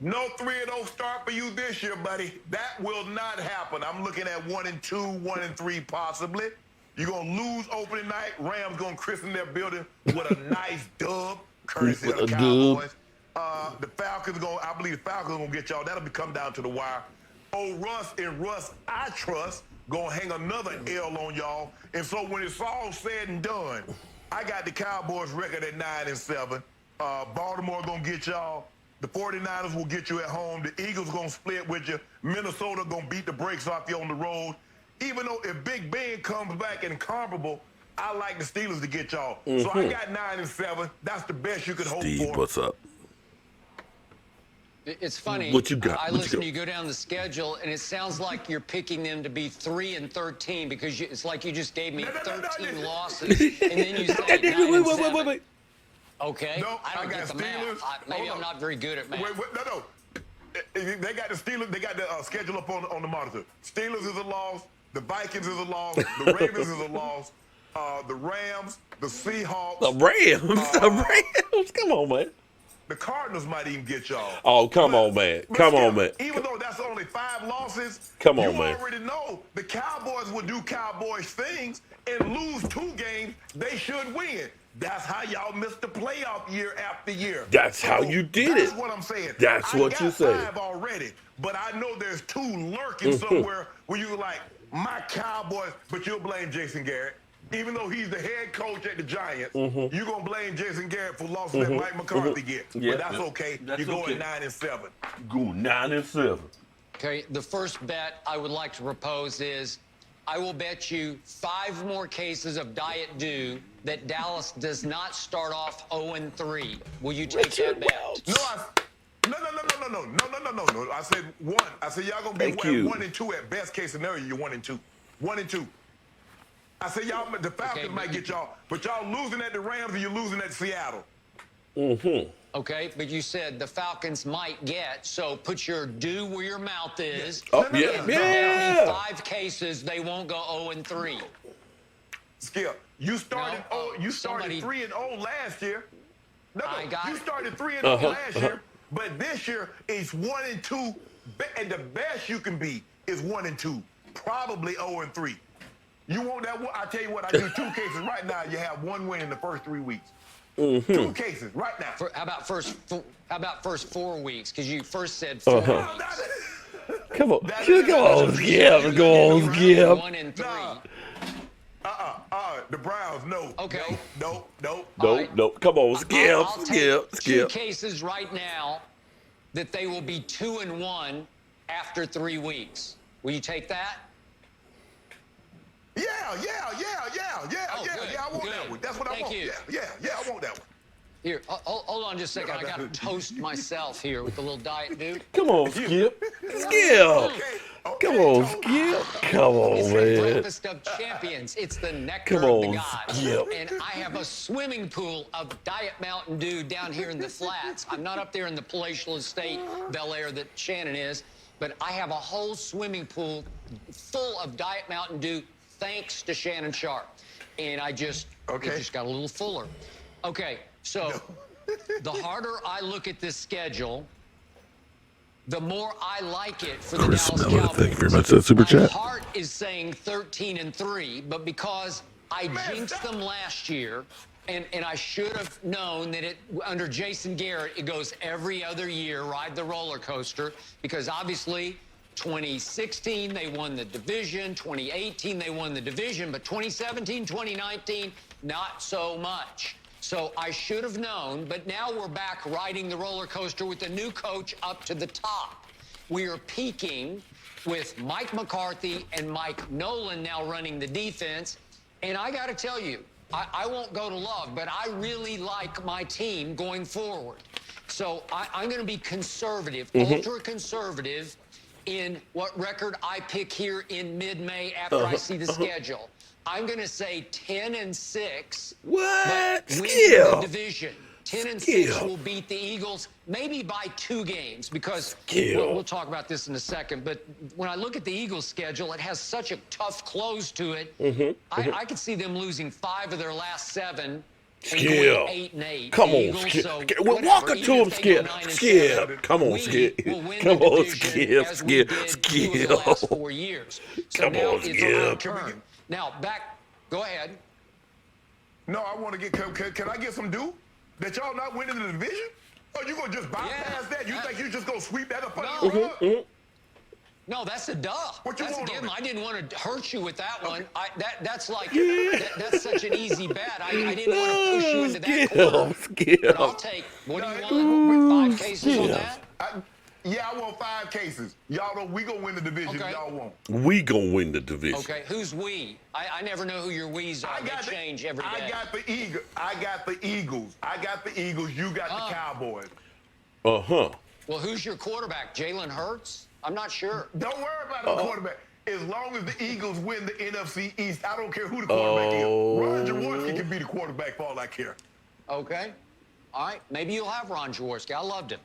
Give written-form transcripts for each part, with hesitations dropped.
No 3-0 start for you this year, buddy. That will not happen. I'm looking at 1-2, 1-3 possibly. You're going to lose opening night. Rams going to christen their building with a nice dub, courtesy of the Cowboys. The Falcons I believe the Falcons going to get y'all. That'll come down to the wire. Russ and Russ, I trust, going to hang another L on y'all. And so when it's all said and done, I got the Cowboys record at 9-7. Baltimore going to get y'all. The 49ers will get you at home. The Eagles going to split with you. Minnesota going to beat the brakes off you on the road. Even though if Big Ben comes back and comparable, I like the Steelers to get y'all. So I got 9-7. That's the best you could hope for. What's up? It's funny. What you got? I listen to you go down the schedule, and it sounds like you're picking them to be 3-13 because it's like you just gave me 13 losses, and then you say 9-7. Wait. Okay. No, I don't get the math. Maybe I'm not very good at math. No. They got the Steelers. They got the schedule up on the monitor. Steelers is a loss. The Vikings is a loss. The Ravens is a loss. The Rams, the Seahawks. The Rams. Come on, man. The Cardinals might even get y'all. Oh, come on, man. Come on, man. Even though that's only 5 losses, come on, man. You already know the Cowboys will do Cowboys things and lose 2 games they should win. That's how y'all missed the playoff year after year. That's how you did it. That's what I'm saying. That's what you said. I got 5 already, but I know there's 2 lurking somewhere where you're like, my Cowboys, but you'll blame Jason Garrett. Even though he's the head coach at the Giants, you're going to blame Jason Garrett for losses that Mike McCarthy get. Yeah, but that's okay. You're going 9-7. Go 9-7. Okay, the first bet I would like to propose is I will bet you 5 more cases of Diet Dew that Dallas does not start off 0-3. Will you take that bet? No. I said 1. I said y'all gonna be 1-2 at best case scenario. You're 1-2. 1-2. I said y'all, the Falcons might get y'all, but y'all losing at the Rams and you're losing at Seattle. Okay, but you said the Falcons might get, so put your do where your mouth is. Yeah. 5 cases, they won't go 0-3. Skip, you started 3-0 last year. You started 3-0 last year, but this year it's 1-2, and the best you can be is 1-2, probably 0-3. You want that? I tell you what, I do 2 cases right now. You have 1 win in the first 3 weeks. 2 cases right now. How about first 4 weeks? Because you first said 4 weeks. Come on, Skip. Go on, Skip. 1-3. The Browns, no. Okay. No. No. Come on, Skip. I'll take 2 cases right now that they will be 2-1 after 3 weeks. Will you take that? Yeah. I want that one. That's what I want. You. Yeah, I want that one. Here, hold on just a second. I got to toast myself here with a little Diet Dew. Come on, Skip. Come on, Skip. Come on, It's man. the breakfast of champions. It's the nectar of the gods. Skip. And I have a swimming pool of Diet Mountain Dew down here in the flats. I'm not up there in the palatial estate, Bel Air, that Shannon is, but I have a whole swimming pool full of Diet Mountain Dew thanks to Shannon Sharp. And it just got a little fuller. Okay, so the harder I look at this schedule, the more I like it for the Dallas Cowboys. Thank you very much. That super chat. My heart is saying 13-3, but because I jinxed them last year, and I should have known that under Jason Garrett, it goes every other year, ride the roller coaster, because obviously 2016, they won the division. 2018, they won the division. But 2017, 2019, not so much. So I should have known, but now we're back riding the roller coaster with the new coach up to the top. We are peaking with Mike McCarthy and Mike Nolan now running the defense. And I got to tell you, I won't go to love, but I really like my team going forward. So I'm going to be conservative, ultra-conservative, in what record I pick here in mid-May after I see the schedule. I'm going to say 10-6. What? But win the division. 10-6 will beat the Eagles, maybe by 2 games, because we'll talk about this in a second. But when I look at the Eagles' schedule, it has such a tough close to it. I could see them losing 5 of their last 7 Skip. 8-8. Come on, Eagles, Skip. so We're whatever, walking even to him, if they go Skip. 9-7, Skip. Come on, we Skip. will win Come the on, division Skip. as we Skip. did 2 of Skip. the last 4 years. So Come now on, it's Skip. our turn. Now, go ahead. No, I want to get. Can I get some due? That y'all not winning the division? Or you gonna just bypass that? You think you just gonna sweep that up under the rug? No, that's a duh. What you That's want again. on it? I didn't want to hurt you with that one. That's like Yeah. that's such an easy bet. I didn't want to push you into that Skip. corner. Skip. But I'll take. What do you want? 5 cases on Skip. that? Yeah, I want 5 cases. Y'all know we gonna win the division. Okay. Y'all won't. We gonna win the division. Okay, who's we? I never know who your we's are. They change every day. I got the Eagles. I got the Eagles. You got the Cowboys. Uh-huh. Well, who's your quarterback? Jalen Hurts? I'm not sure. Don't worry about the quarterback. As long as the Eagles win the NFC East, I don't care who the quarterback is. Ron Jaworski can be the quarterback for all I care. Okay. All right. Maybe you'll have Ron Jaworski. I loved him.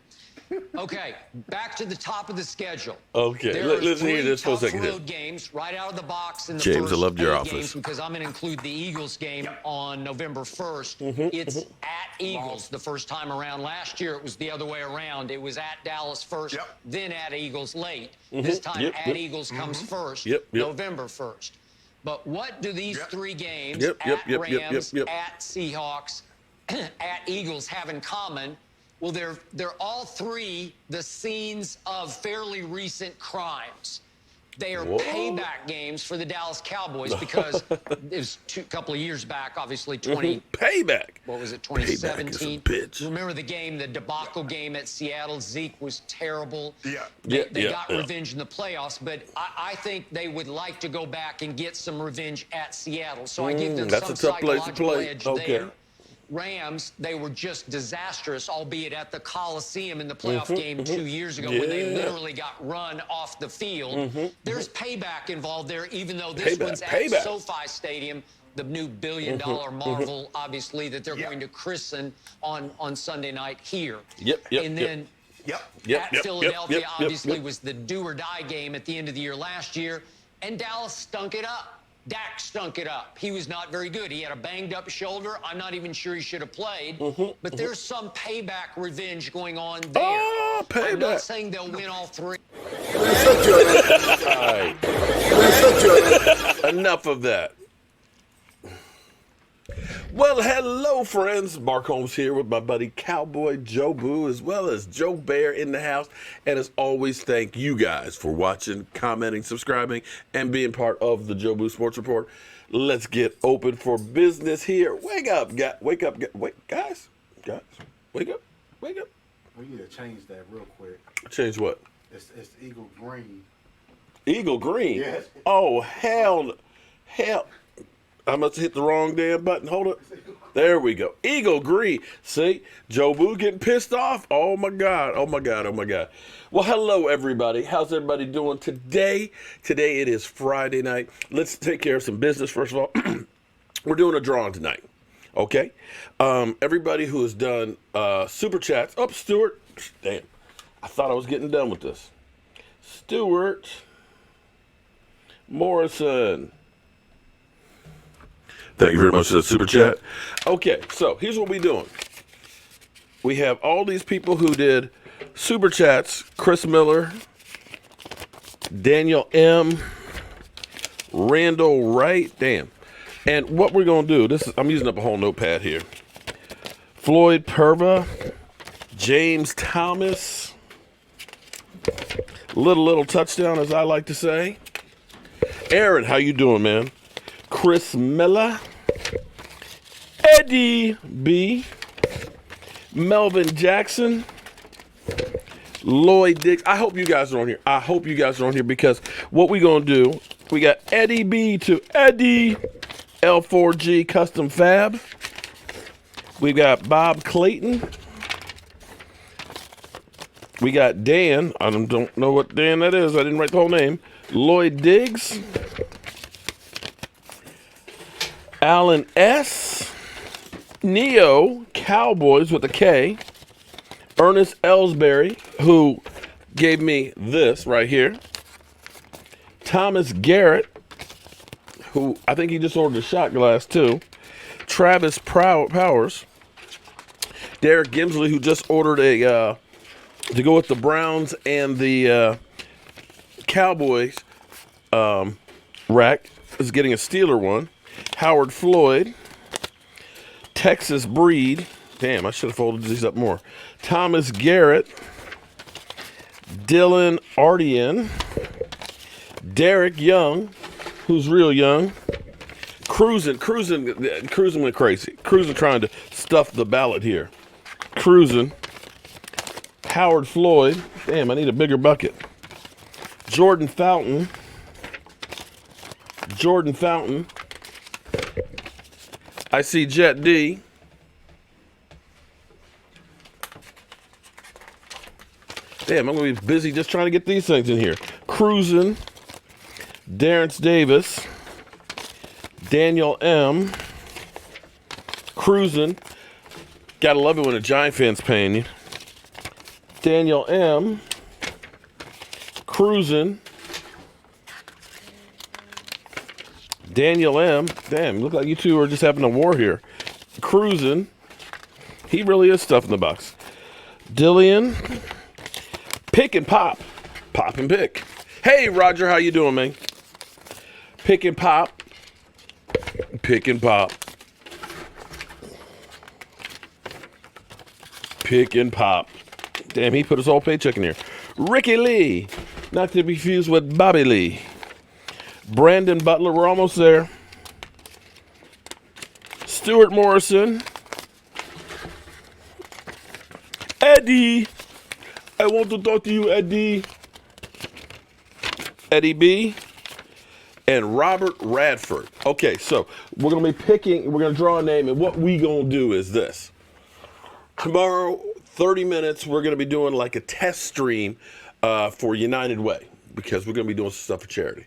Okay, back to the top of the schedule. Okay, there let's are hear 3 this for a second here. road games right out of the box in the James, first I loved your 8 office. games because I'm going to include the Eagles game on November 1st. It's at Eagles the first time around. Last year, it was the other way around. It was at Dallas first, then at Eagles late. This time, at Eagles comes first, November 1st. But what do these 3 games, at Rams, at Seahawks, at Eagles, have in common? Well, they're all 3 the scenes of fairly recent crimes. They are payback games for the Dallas Cowboys because it was a couple of years back, obviously 20. Payback. What was it, Payback is a 2017? bitch. Remember the game, the debacle game at Seattle? Zeke was terrible. Yeah. They got revenge in the playoffs, but I think they would like to go back and get some revenge at Seattle. So I give them that's some a tough place to psychological play. edge Okay. there. Rams, they were just disastrous, albeit at the Coliseum in the playoff game 2 years ago when they literally got run off the field. There's payback involved there, even though this one's at SoFi Stadium, the new billion-dollar marvel, obviously, that they're going to christen on Sunday night here. And then at Philadelphia, obviously, was the do-or-die game at the end of the year last year, and Dallas stunk it up. Dak stunk it up. He was not very good. He had a banged-up shoulder. I'm not even sure he should have played. But there's some payback revenge going on there. Oh, payback. I'm not saying they'll win all 3. All right. Enough of that. Well, hello, friends. Mark Holmes here with my buddy Cowboy Joe Boo, as well as Joe Bear in the house. And as always, thank you guys for watching, commenting, subscribing, and being part of the Joe Boo Sports Report. Let's get open for business here. Wake up, guys. Wake up. Guys. Wake up. Wake up. We need to change that real quick. Change what? It's Eagle Green. Eagle Green? Yes. Oh, hell. I must have hit the wrong damn button. Hold it. There we go. Eagle Green. See? Joe Boo getting pissed off. Oh, my God. Oh, my God. Oh, my God. Well, hello, everybody. How's everybody doing today? Today it is Friday night. Let's take care of some business, first of all. We're doing a drawing tonight. Okay? Everybody who has done Super Chats. Oh, Stuart. Damn. I thought I was getting done with this. Stuart Morrison. Thank you very much for the Super Chat. Okay, so here's what we're doing. We have all these people who did Super Chats. Chris Miller, Daniel M, Randall Wright. Damn. And what we're going to do, I'm using up a whole notepad here. Floyd Perva, James Thomas, little touchdown, as I like to say. Aaron, how you doing, man? Chris Miller, Eddie B, Melvin Jackson, Lloyd Dix. I hope you guys are on here. I hope you guys are on here because what we're going to do, we got Eddie B to Eddie, L4G Custom Fab. We got Bob Clayton. We got Dan. I don't know what Dan that is. I didn't write the whole name. Lloyd Diggs. Alan S. Neo, Cowboys with a K. Ernest Ellsbury, who gave me this right here. Thomas Garrett, who I think he just ordered a shot glass too. Travis Powers. Derek Gimsley, who just ordered a to go with the Browns and the Cowboys rack, is getting a Steeler one. Howard Floyd. Texas Breed. Damn, I should have folded these up more. Thomas Garrett. Dylan Ardian. Derek Young, who's real young. Cruising went crazy. Cruising trying to stuff the ballot here. Cruising. Howard Floyd. Damn, I need a bigger bucket. Jordan Fountain. I see Jet D. Damn, I'm going to be busy just trying to get these things in here. Cruising. Darrence Davis. Daniel M. Cruising. Gotta love it when a Giant fan's paying you. Daniel M. Cruising. Daniel M. Damn, look like you two are just having a war here. Cruising. He really is stuff in the box. Dillian. Pick and pop. Pop and pick. Hey, Roger, how you doing, man? Pick and pop. Pick and pop. Pick and pop. Damn, he put his whole paycheck in here. Ricky Lee. Not to be confused with Bobby Lee. Brandon Butler, we're almost there. Stuart Morrison. Eddie. I want to talk to you, Eddie. Eddie B. And Robert Radford. Okay, so we're going to be picking, we're going to draw a name, and what we going to do is this. Tomorrow, 30 minutes, we're going to be doing like a test stream for United Way, because we're going to be doing some stuff for charity.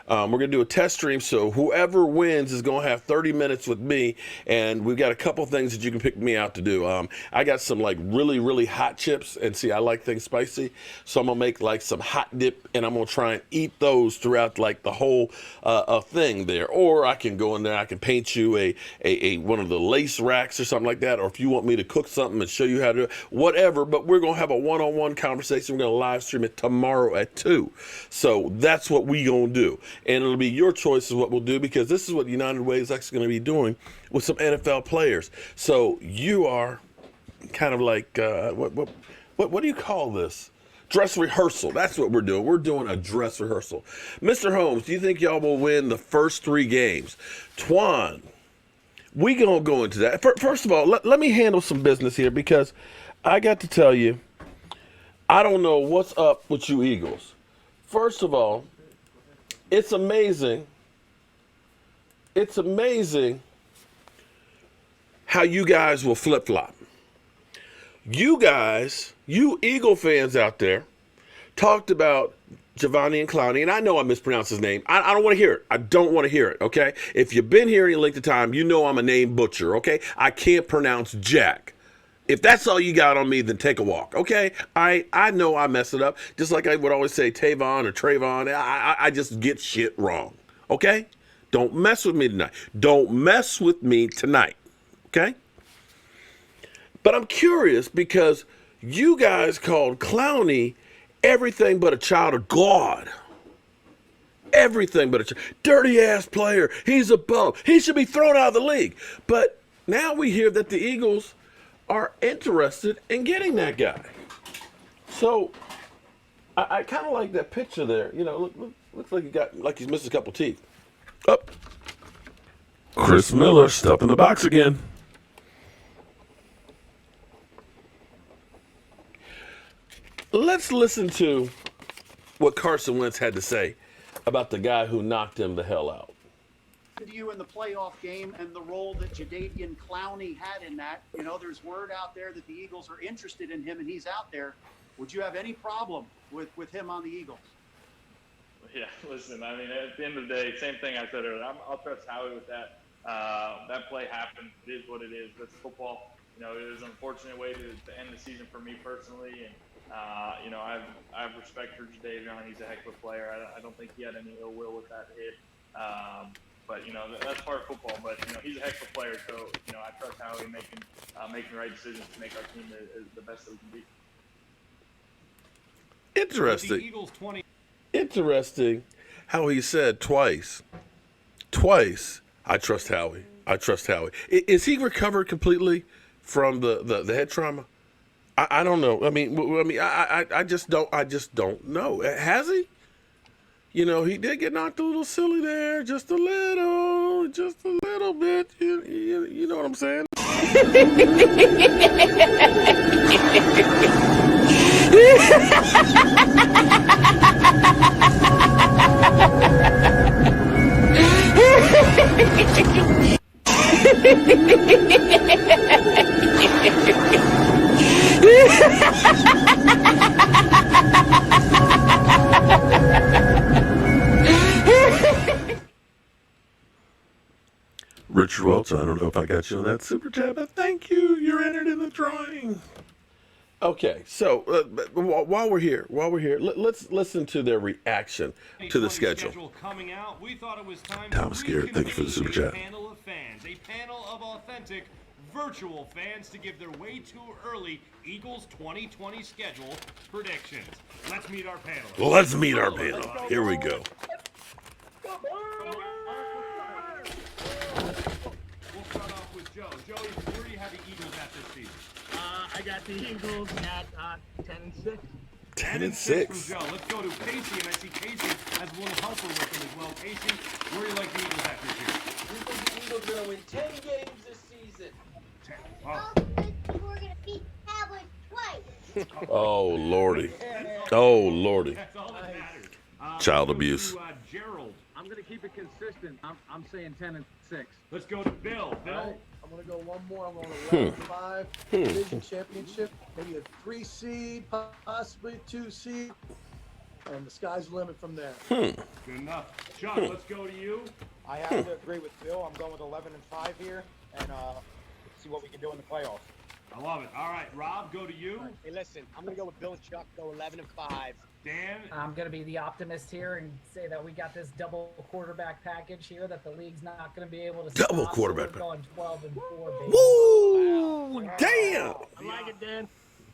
We're going to do a test stream, so whoever wins is going to have 30 minutes with me, and we've got a couple things that you can pick me out to do. I got some like really, really hot chips, and see, I like things spicy, so I'm going to make like some hot dip, and I'm going to try and eat those throughout like the whole thing there. Or I can go in there, I can paint you a one of the lace racks or something like that, or if you want me to cook something and show you how to do it, whatever, but we're going to have a one-on-one conversation. We're going to live stream it tomorrow at 2. So that's what we going to do. And it'll be your choice of what we'll do, because this is what United Way is actually going to be doing with some NFL players. So you are kind of like, what do you call this? Dress rehearsal. That's what we're doing. We're doing a dress rehearsal. Mr. Holmes, do you think y'all will win the first 3 games? Twan, we going to go into that. First of all, let me handle some business here, because I got to tell you, I don't know what's up with you Eagles. First of all, it's amazing. It's amazing how you guys will flip-flop. You guys, you Eagle fans out there, talked about Giovanni and Clowney, and I know I mispronounced his name. I don't want to hear it. I don't want to hear it, okay? If you've been here any length of time, you know I'm a name butcher, okay? I can't pronounce Jack. If that's all you got on me, then take a walk, okay? I know I mess it up, just like I would always say Tavon or Trayvon. I just get shit wrong, okay? Don't mess with me tonight. Don't mess with me tonight, okay? But I'm curious, because you guys called Clowney everything but a child of God. Everything but a dirty-ass player. He's a bum. He should be thrown out of the league. But now we hear that the Eagles are interested in getting that guy. So I kind of like that picture there. You know, looks like he's missed a couple teeth. Up. Chris Miller stuck in the box again. Let's listen to what Carson Wentz had to say about the guy who knocked him the hell out. To you in the playoff game and the role that Jadeveon Clowney had in that. You know, there's word out there that the Eagles are interested in him and he's out there. Would you have any problem with him on the Eagles? Yeah, listen, I mean, at the end of the day, same thing I said earlier. I'll trust Howie with that. That play happened. It is what it is. That's football. You know, it was an unfortunate way to end the season for me personally. And, you know, I have respect for Jadeveon. He's a heck of a player. I don't think he had any ill will with that hit. But that's part of football. But he's a heck of a player, so I trust Howie making the right decisions to make our team the best that we can be. Interesting. The Eagles 20. Interesting how he said twice, I trust Howie. I trust Howie. Is he recovered completely from the head trauma? I don't know. I just don't know. Has he? He did get knocked a little silly there, just a little bit. You know what I'm saying? Richard Welch, I don't know if I got you on that super chat, but thank you. You're entered in the drawing. Okay, so while we're here, let's listen to their reaction to the schedule. Coming out, we thought it was time Thomas Garrett, thank you for the super chat. A panel of fans, a panel of authentic virtual fans to give their way too early Eagles 2020 schedule predictions. Let's meet our panel. Here we go. We'll start off with Joe. Joey, where do you have the Eagles at this season? I got the Eagles at 10-6. 10-6. From Joe. Let's go to Casey, and I see Casey has a little helper with him as well. Casey, where do you like the Eagles at this year? We think the Eagles are going to win 10 games this season. 10. Oh, we're going to beat Cowboys twice. Oh, Lordy. Oh, Lordy. That's all that matters. Child Let's go abuse. to, Gerald. I'm going to keep it consistent. I'm saying 10-6. Let's go to Bill. Bill. All right, I'm going to go one more. I'm going 11-5. Division championship. Maybe a 3 seed, possibly 2 seed. And the sky's the limit from there. Good enough. Chuck, let's go to you. I have to agree with Bill. I'm going with 11-5 here, and see what we can do in the playoffs. I love it. All right, Rob, go to you. Hey, listen, I'm going to go with Bill and Chuck, go 11-5. Dan. I'm going to be the optimist here and say that we got this double quarterback package here that the league's not going to be able to stop. Double quarterback So we're going 12-4, baby. Woo! Wow. Damn! I like it, Dan.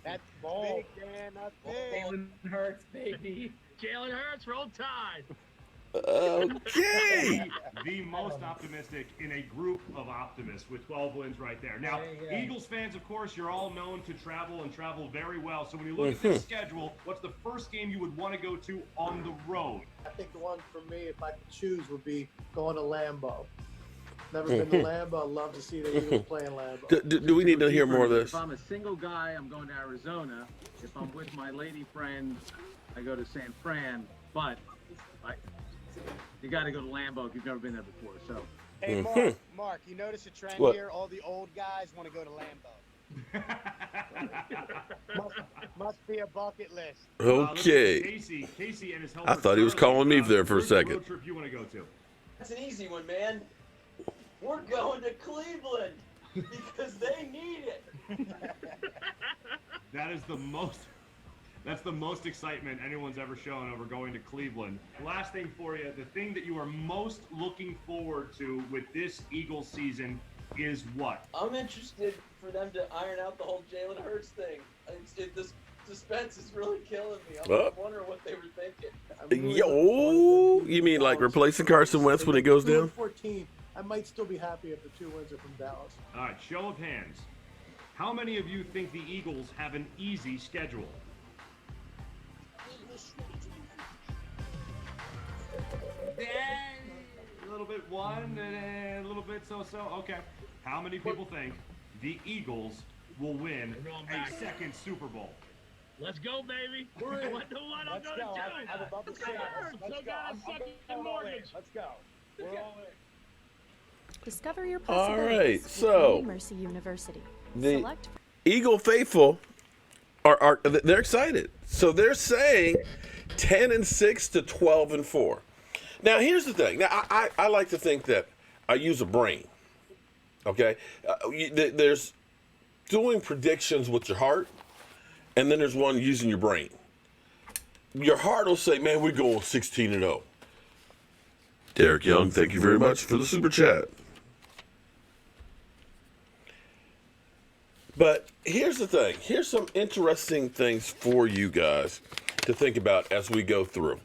That's big, Dan. That's big. Jalen Hurts, baby. Jalen Hurts, roll tide. Okay. The most optimistic in a group of optimists with 12 wins right there. Now, There you go. Eagles fans, of course, you're all known to travel and travel very well. So when you look at this schedule, what's the first game you would want to go to on the road? I think the one for me, if I could choose, would be going to Lambeau. Never been to Lambeau. I'd love to see the Eagles playing Lambeau. Do we need to hear more of this? If I'm a single guy, I'm going to Arizona. If I'm with my lady friend, I go to San Fran. But you got to go to Lambeau if you've never been there before. So. Hey, Mark, you notice a trend here? All the old guys want to go to Lambeau. must be a bucket list. Okay. Casey and his helper. I thought he was calling me there for a Where's the second. road trip you want to go to? That's an easy one, man. We're going to Cleveland because they need it. That's the most excitement anyone's ever shown over going to Cleveland. Last thing for you, the thing that you are most looking forward to with this Eagles season is what? I'm interested for them to iron out the whole Jalen Hurts thing. This suspense is really killing me. I'm wondering what they were thinking. You mean like replacing Carson Wentz when it goes down? 14. I might still be happy if the 2 wins are from Dallas. All right, show of hands. How many of you think the Eagles have an easy schedule? A little bit one, and a little bit so-so. Okay. How many people think the Eagles will win a second Super Bowl? Let's go, baby. What the one I'm going to do? I'm above the same. Let's go. Let's go. We're all in. Discover your All possibilities right, with so Mercy University. the Select Eagle faithful they're excited. So they're saying 10-6 to 12-4. Now here's the thing. Now I like to think that I use a brain. Okay, there's doing predictions with your heart, and then there's one using your brain. Your heart will say, "Man, we're going 16-0." Derek Young, thank you very much for the super chat. But here's the thing. Here's some interesting things for you guys to think about as we go through.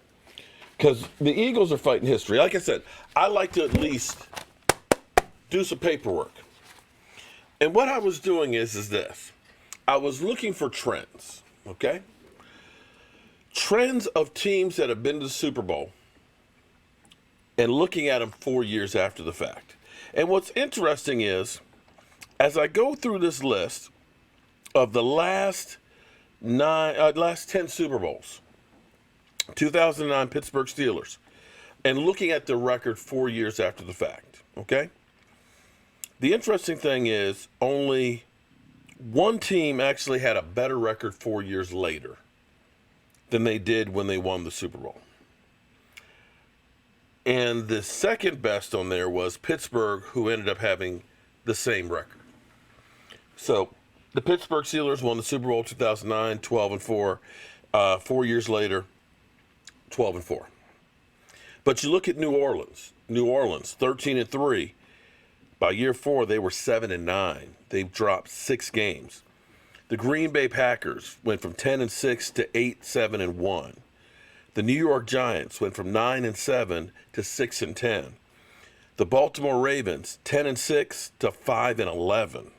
Because the Eagles are fighting history. Like I said, I like to at least do some paperwork. And what I was doing is this. I was looking for trends, okay? Trends of teams that have been to the Super Bowl and looking at them 4 years after the fact. And what's interesting is, as I go through this list of the last 10 Super Bowls, 2009 Pittsburgh Steelers, and looking at the record 4 years after the fact, okay? The interesting thing is only one team actually had a better record 4 years later than they did when they won the Super Bowl. And the second best on there was Pittsburgh, who ended up having the same record. So the Pittsburgh Steelers won the Super Bowl 2009, 12-4. 4 years later, 12-4. But you look at New Orleans, 13-3. By year 4, they were 7-9. They dropped 6 games. The Green Bay Packers went from 10-6 to 8-7-1. The New York Giants went from 9-7 to 6-10. The Baltimore Ravens 10-6 to 5-11.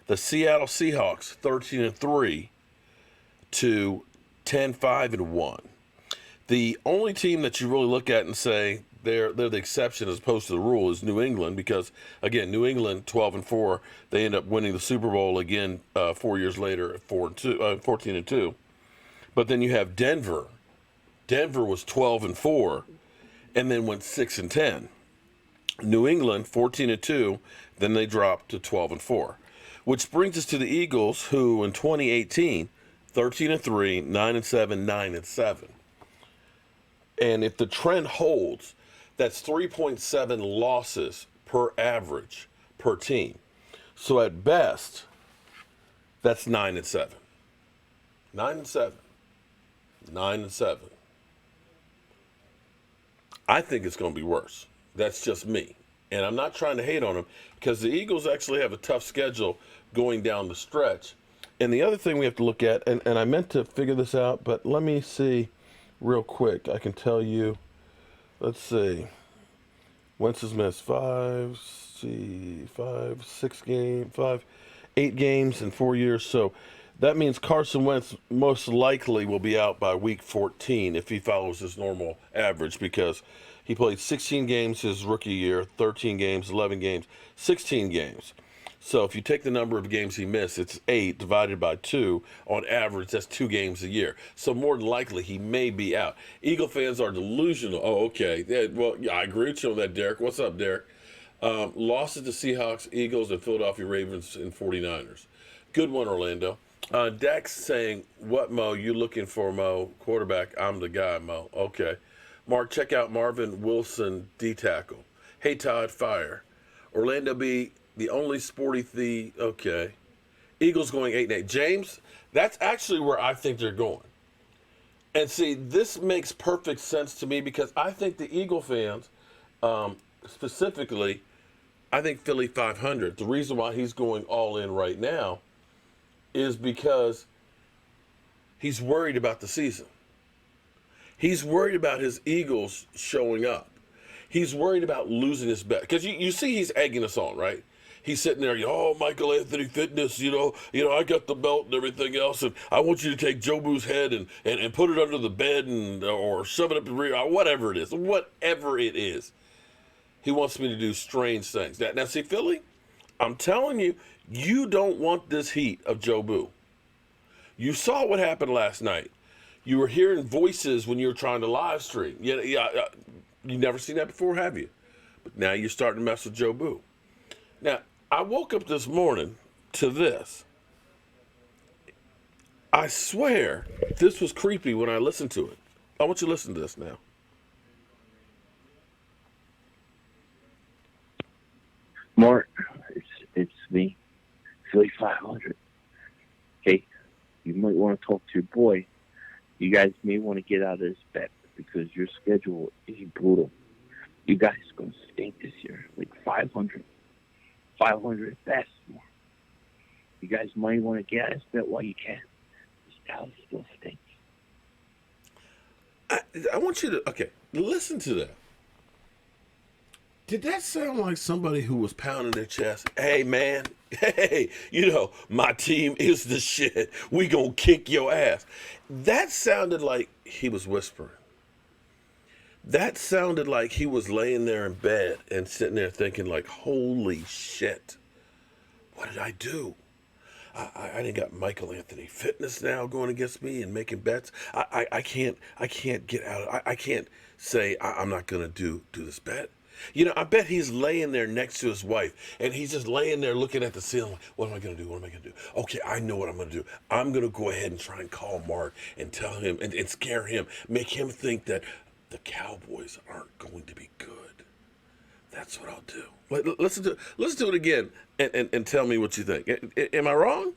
The Seattle Seahawks 13-3 to 10-5-1. The only team that you really look at and say they're the exception as opposed to the rule is New England, because again, New England 12-4, they end up winning the Super Bowl again 4 years later at 14-2. But then you have Denver. Denver was 12-4 and then went 6-10. New England 14-2, then they dropped to 12-4. Which brings us to the Eagles, who in 2018, 13-3, 9-7, 9-7. And if the trend holds, that's 3.7 losses per average per team. So at best, that's 9-7. 9-7. 9-7. I think it's going to be worse. That's just me. And I'm not trying to hate on them, because the Eagles actually have a tough schedule going down the stretch. And the other thing we have to look at, and I meant to figure this out, but let me see real quick. I can tell you, let's see. Wentz has missed 8 games in 4 years. So that means Carson Wentz most likely will be out by week 14 if he follows his normal average, because he played 16 games his rookie year, 13 games, 11 games, 16 games. So if you take the number of games he missed, it's 8 divided by 2. On average, that's 2 games a year. So more than likely, he may be out. Eagle fans are delusional. Oh, okay. Yeah, well, yeah, I agree with you on that, Derek. What's up, Derek? Losses to Seahawks, Eagles, and Philadelphia Ravens and 49ers. Good one, Orlando. Dex saying, what, Mo? You looking for, Mo? Quarterback. I'm the guy, Mo. Okay. Mark, check out Marvin Wilson, D-tackle. Hey, Todd, fire. Orlando B, the only sporty the okay. Eagles going 8-8. James, that's actually where I think they're going. And see, this makes perfect sense to me, because I think the Eagle fans, specifically, I think Philly 500. The reason why he's going all in right now is because he's worried about the season. He's worried about his Eagles showing up. He's worried about losing his bet. Because you see he's egging us on, right? He's sitting there, oh, Michael Anthony Fitness, I got the belt and everything else, and I want you to take Joe Boo's head and put it under the bed or shove it up the rear, whatever it is. Whatever it is. He wants me to do strange things. Now, see, Philly, I'm telling you, you don't want this heat of Joe Boo. You saw what happened last night. You were hearing voices when you were trying to live stream. You've never seen that before, have you? But now you're starting to mess with Joe Boo. Now, I woke up this morning to this. I swear this was creepy when I listened to it. I want you to listen to this now. Mark, it's me, Philly 500. Hey, you might want to talk to your boy. You guys may want to get out of this bet, because your schedule is brutal. You guys gonna stink this year, like 500, 500 at best. More. You guys might want to get us bet while you can. This Dallas still stinks. I want you to listen to that. Did that sound like somebody who was pounding their chest? Hey man, hey, my team is the shit. We gonna kick your ass. That sounded like he was whispering. That sounded like he was laying there in bed and sitting there thinking like, holy shit, what did I do? I done got Michael Anthony Fitness now going against me and making bets. I can't get out. I can't say I'm not gonna do this bet. I bet he's laying there next to his wife and he's just laying there looking at the ceiling. What am I gonna do? What am I gonna do? Okay, I know what I'm gonna do. I'm gonna go ahead and try and call Mark and tell him and scare him, make him think that the Cowboys aren't going to be good. That's what I'll do. Listen to it again and tell me what you think. Am I wrong?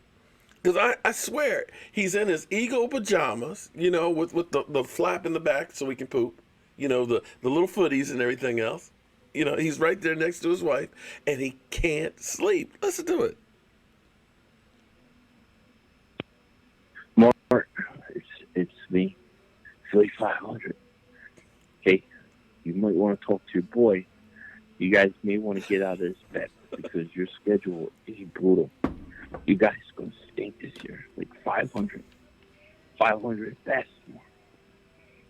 Because I swear he's in his Eagle pajamas, with the flap in the back so he can poop, the little footies and everything else. He's right there next to his wife and he can't sleep. Listen to it. Mark, it's me, Philly 500. Okay, you might want to talk to your boy. You guys may want to get out of this bet because your schedule is brutal. You guys are going to stink this year, like 500, 500 at best. More.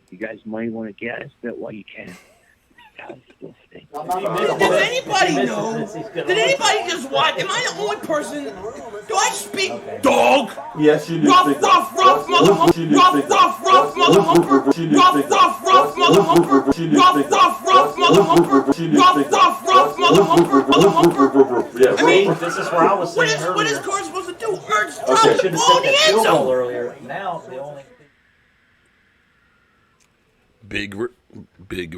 You guys might want to get out of this bet while you can. Dallas still stinks. Does anybody know? Did anybody just watch? Am I the only person? Do I speak dog? Yes, you do. Rough, mother humper. Rough, mother humper. Rough, mother humper. Rough, mother humper. Yeah, I mean, this is where I was saying earlier. What is Carr supposed to do? Urge drop the ball in the end zone. Earlier. Now the only Big Reg, thank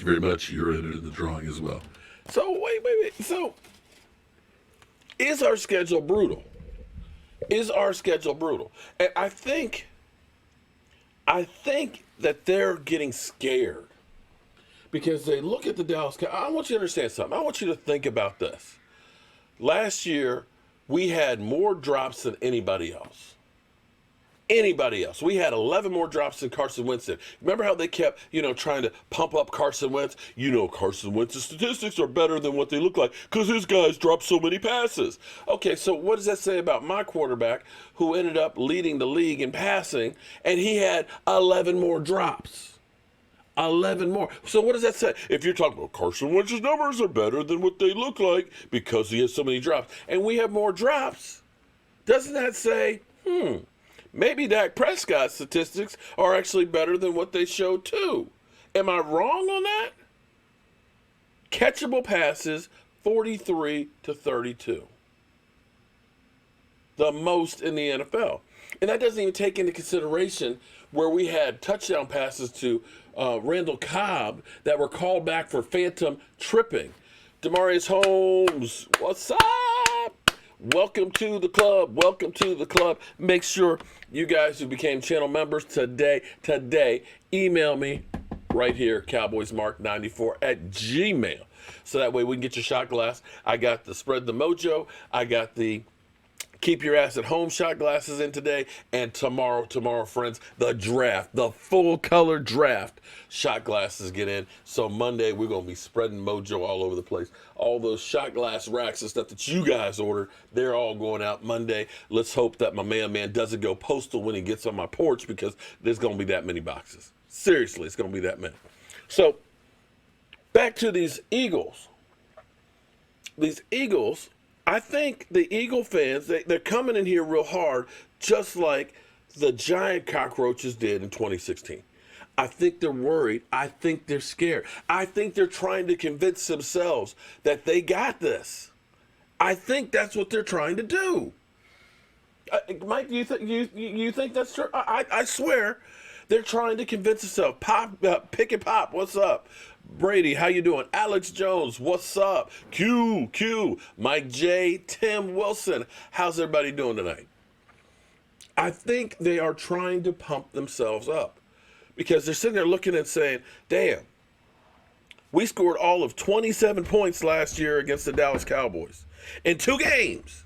you very much. You're entered in the drawing as well. So wait. So is our schedule brutal? And I think that they're getting scared because they look at the Dallas Cowboys. I want you to understand something. I want you to think about this. Last year, we had more drops than anybody else. We had 11 more drops than Carson Wentz did. Remember how they kept, trying to pump up Carson Wentz? Carson Wentz's statistics are better than what they look like because his guys dropped so many passes. Okay, so what does that say about my quarterback who ended up leading the league in passing and he had 11 more drops? 11 more. So what does that say? If you're talking about Carson Wentz's numbers are better than what they look like because he has so many drops and we have more drops, doesn't that say, maybe Dak Prescott's statistics are actually better than what they show too? Am I wrong on that? Catchable passes, 43 to 32. The most in the NFL. And that doesn't even take into consideration where we had touchdown passes to Randall Cobb that were called back for phantom tripping. Demarius Holmes, what's up? Welcome to the club. Make sure you guys who became channel members today, email me right here, cowboysmark94@gmail. So that way we can get your shot glass. I got the Spread the Mojo. I got the Keep Your Ass at Home shot glasses in today. And tomorrow, friends, the draft, the full color draft shot glasses get in. So Monday, we're going to be spreading mojo all over the place. All those shot glass racks and stuff that you guys ordered, they're all going out Monday. Let's hope that my man doesn't go postal when he gets on my porch because there's going to be that many boxes. Seriously, it's going to be that many. So back to these Eagles. I think the Eagle fans, they're coming in here real hard, just like the giant cockroaches did in 2016. I think they're worried. I think they're scared. I think they're trying to convince themselves that they got this. I think that's what they're trying to do. Mike, you think that's true? I swear they're trying to convince themselves. Pick and Pop, what's up? Brady, how you doing? Alex Jones, what's up? Q, Mike J, Tim Wilson, how's everybody doing tonight? I think they are trying to pump themselves up because they're sitting there looking and saying, damn, We scored all of 27 points last year against the Dallas Cowboys in 2 games.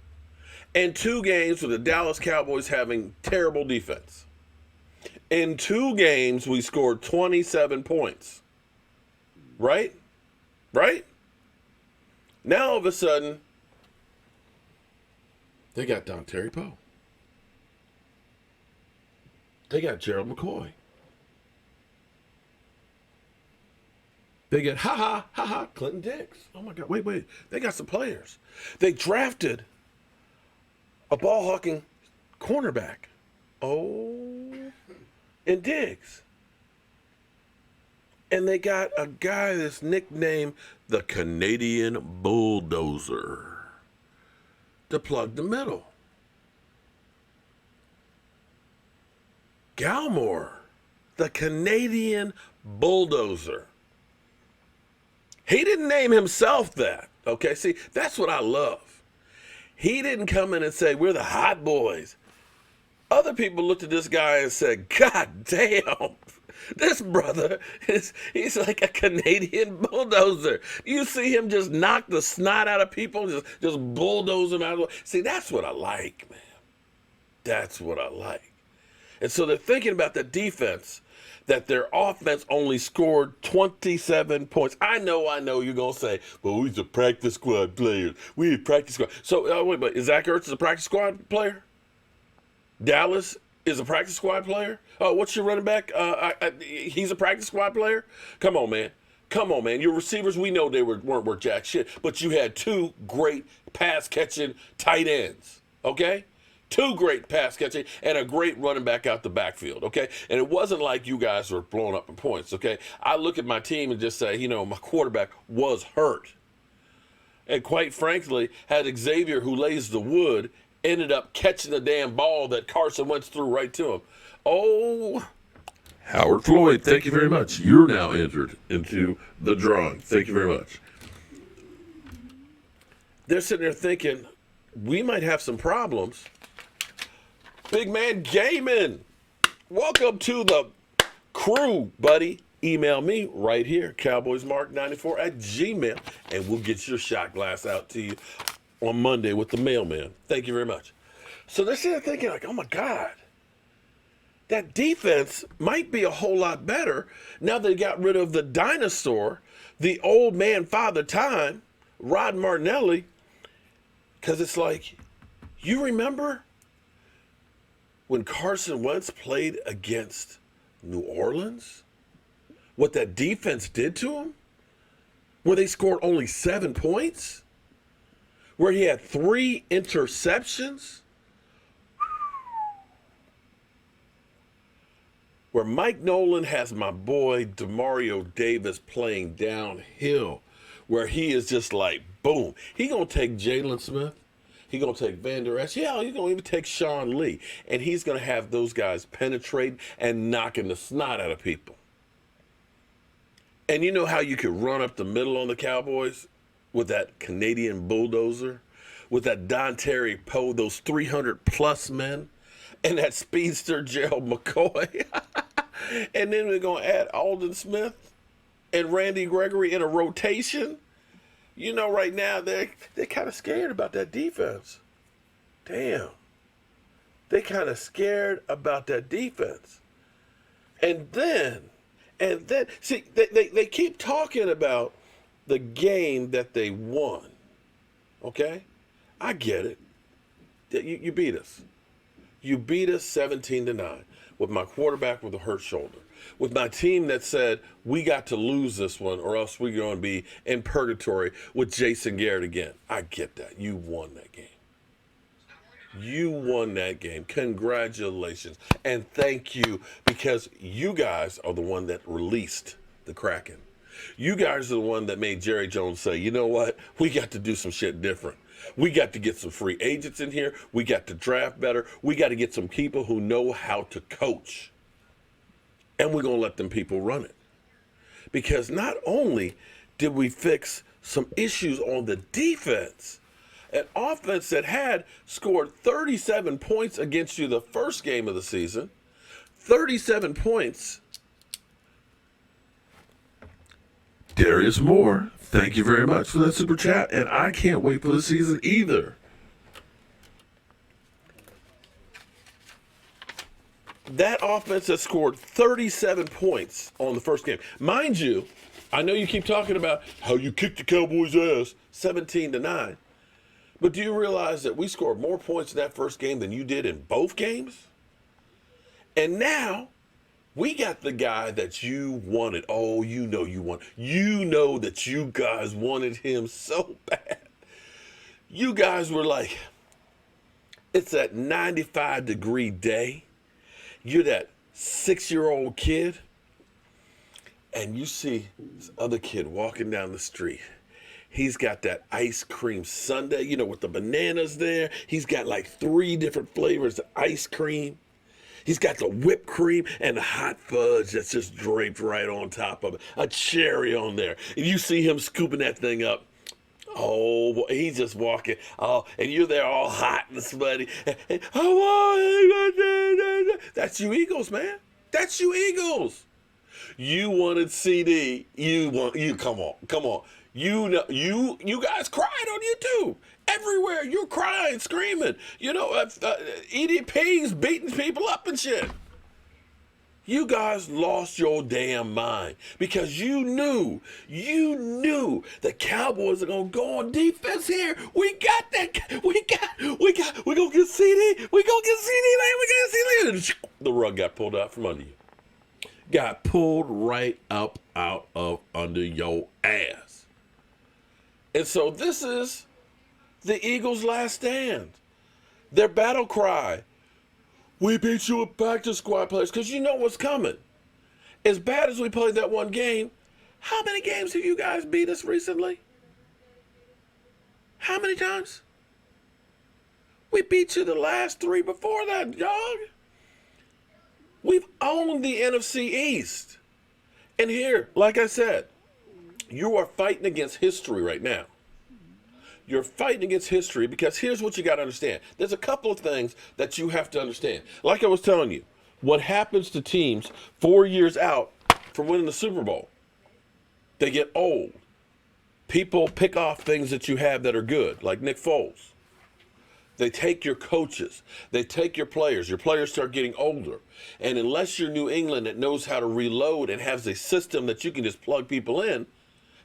In 2 games with the Dallas Cowboys having terrible defense. In 2 games, we scored 27 points. Right? Right? Now, all of a sudden, they got Terry Poe. They got Gerald McCoy. They get Clinton Dix. Oh my God, wait. They got some players. They drafted a ball-hawking cornerback. And Diggs. And they got a guy that's nicknamed the Canadian Bulldozer to plug the middle. Galmore, the Canadian Bulldozer. He didn't name himself that. Okay, see, that's what I love. He didn't come in and say, we're the hot boys. Other people looked at this guy and said, God damn, this brother, he's like a Canadian bulldozer. You see him just knock the snot out of people, just bulldoze them out of the way. See, that's what I like, man. That's what I like. And so they're thinking about the defense, that their offense only scored 27 points. I know you're going to say, well, we're a practice squad player. We're a practice squad. So, wait, but is Zach Ertz a practice squad player? Dallas is a practice squad player? Oh, what's your running back? He's a practice squad player? Come on, man. Your receivers, we know they weren't worth jack shit, but you had 2 great pass-catching tight ends, okay? 2 great pass catching and a great running back out the backfield, okay? And it wasn't like you guys were blowing up in points, okay? I look at my team and just say, my quarterback was hurt. And quite frankly, had Xavier, who lays the wood, ended up catching the damn ball that Carson Wentz threw right to him. Oh, Howard Floyd, thank you very much. You're now entered into the drawing. Thank you very much. They're sitting there thinking, we might have some problems. Big man Gaiman, welcome to the crew, buddy. Email me right here, cowboysmark94@gmail, and we'll get your shot glass out to you on Monday with the mailman. Thank you very much. So they're sitting there thinking like, oh my God, that defense might be a whole lot better now they got rid of the dinosaur, the old man father time, Rod Martinelli, because it's like, you remember when Carson Wentz played against New Orleans? What that defense did to him? Where they scored only 7 points? Where he had 3 interceptions? Where Mike Nolan has my boy Demario Davis playing downhill. Where he is just like, boom. He gonna take Jalen Smith. He's going to take Van Der Esch. Yeah, he's going to even take Sean Lee. And he's going to have those guys penetrate and knocking the snot out of people. And you know how you could run up the middle on the Cowboys with that Canadian bulldozer, with that Terry Poe, those 300-plus men, and that speedster Gerald McCoy. And then we're going to add Aldon Smith and Randy Gregory in a rotation. Right now, they're kind of scared about that defense. Damn. They're kind of scared about that defense. And then, see, they keep talking about the game that they won. Okay? I get it. You beat us. You beat us 17-9 with my quarterback with a hurt shoulder. With my team that said, we got to lose this one or else we're going to be in purgatory with Jason Garrett again. I get that. You won that game. You won that game. Congratulations. And thank you, because you guys are the one that released the Kraken. You guys are the one that made Jerry Jones say, you know what? We got to do some shit different. We got to get some free agents in here. We got to draft better. We got to get some people who know how to coach. And we're going to let them people run it. Because not only did we fix some issues on the defense, an offense that had scored 37 points against you the first game of the season, 37 points, Darius Moore, thank you very much for that super chat, and I can't wait for the season either. That offense has scored 37 points on the first game. Mind you, I know you keep talking about how you kicked the Cowboys' ass 17-9, but do you realize that we scored more points in that first game than you did in both games? And now we got the guy that you wanted. Oh, you know you want. You know that you guys wanted him so bad. You guys were like, it's that 95-degree day. You're that 6-year-old kid, and you see this other kid walking down the street. He's got that ice cream sundae, you know, with the bananas there. He's got like 3 different flavors of ice cream. He's got the whipped cream and the hot fudge that's just draped right on top of it. A cherry on there. And you see him scooping that thing up. Oh, boy, he's just walking. Oh, and you're there all hot and sweaty. That's you Eagles, man. That's you Eagles. You wanted CD. You come on. You know, you guys cried on YouTube. Everywhere, you're crying, screaming. You know, EDP's beating people up and shit. You guys lost your damn mind because you knew the Cowboys are gonna go on defense here. We got that. We gonna get CD. We gonna get CD, man. We gonna get CD. The rug got pulled out from under you. Got pulled right up out of under your ass. And so this is the Eagles' last stand. Their battle cry. We beat you with practice squad players because you know what's coming. As bad as we played that one game, how many games have you guys beat us recently? How many times? We beat you the last 3 before that, dog. We've owned the NFC East. And here, like I said, you are fighting against history right now. You're fighting against history because here's what you got to understand. There's a couple of things that you have to understand. Like I was telling you, what happens to teams 4 years out from winning the Super Bowl? They get old. People pick off things that you have that are good, like Nick Foles. They take your coaches. They take your players. Your players start getting older. And unless you're New England that knows how to reload and has a system that you can just plug people in,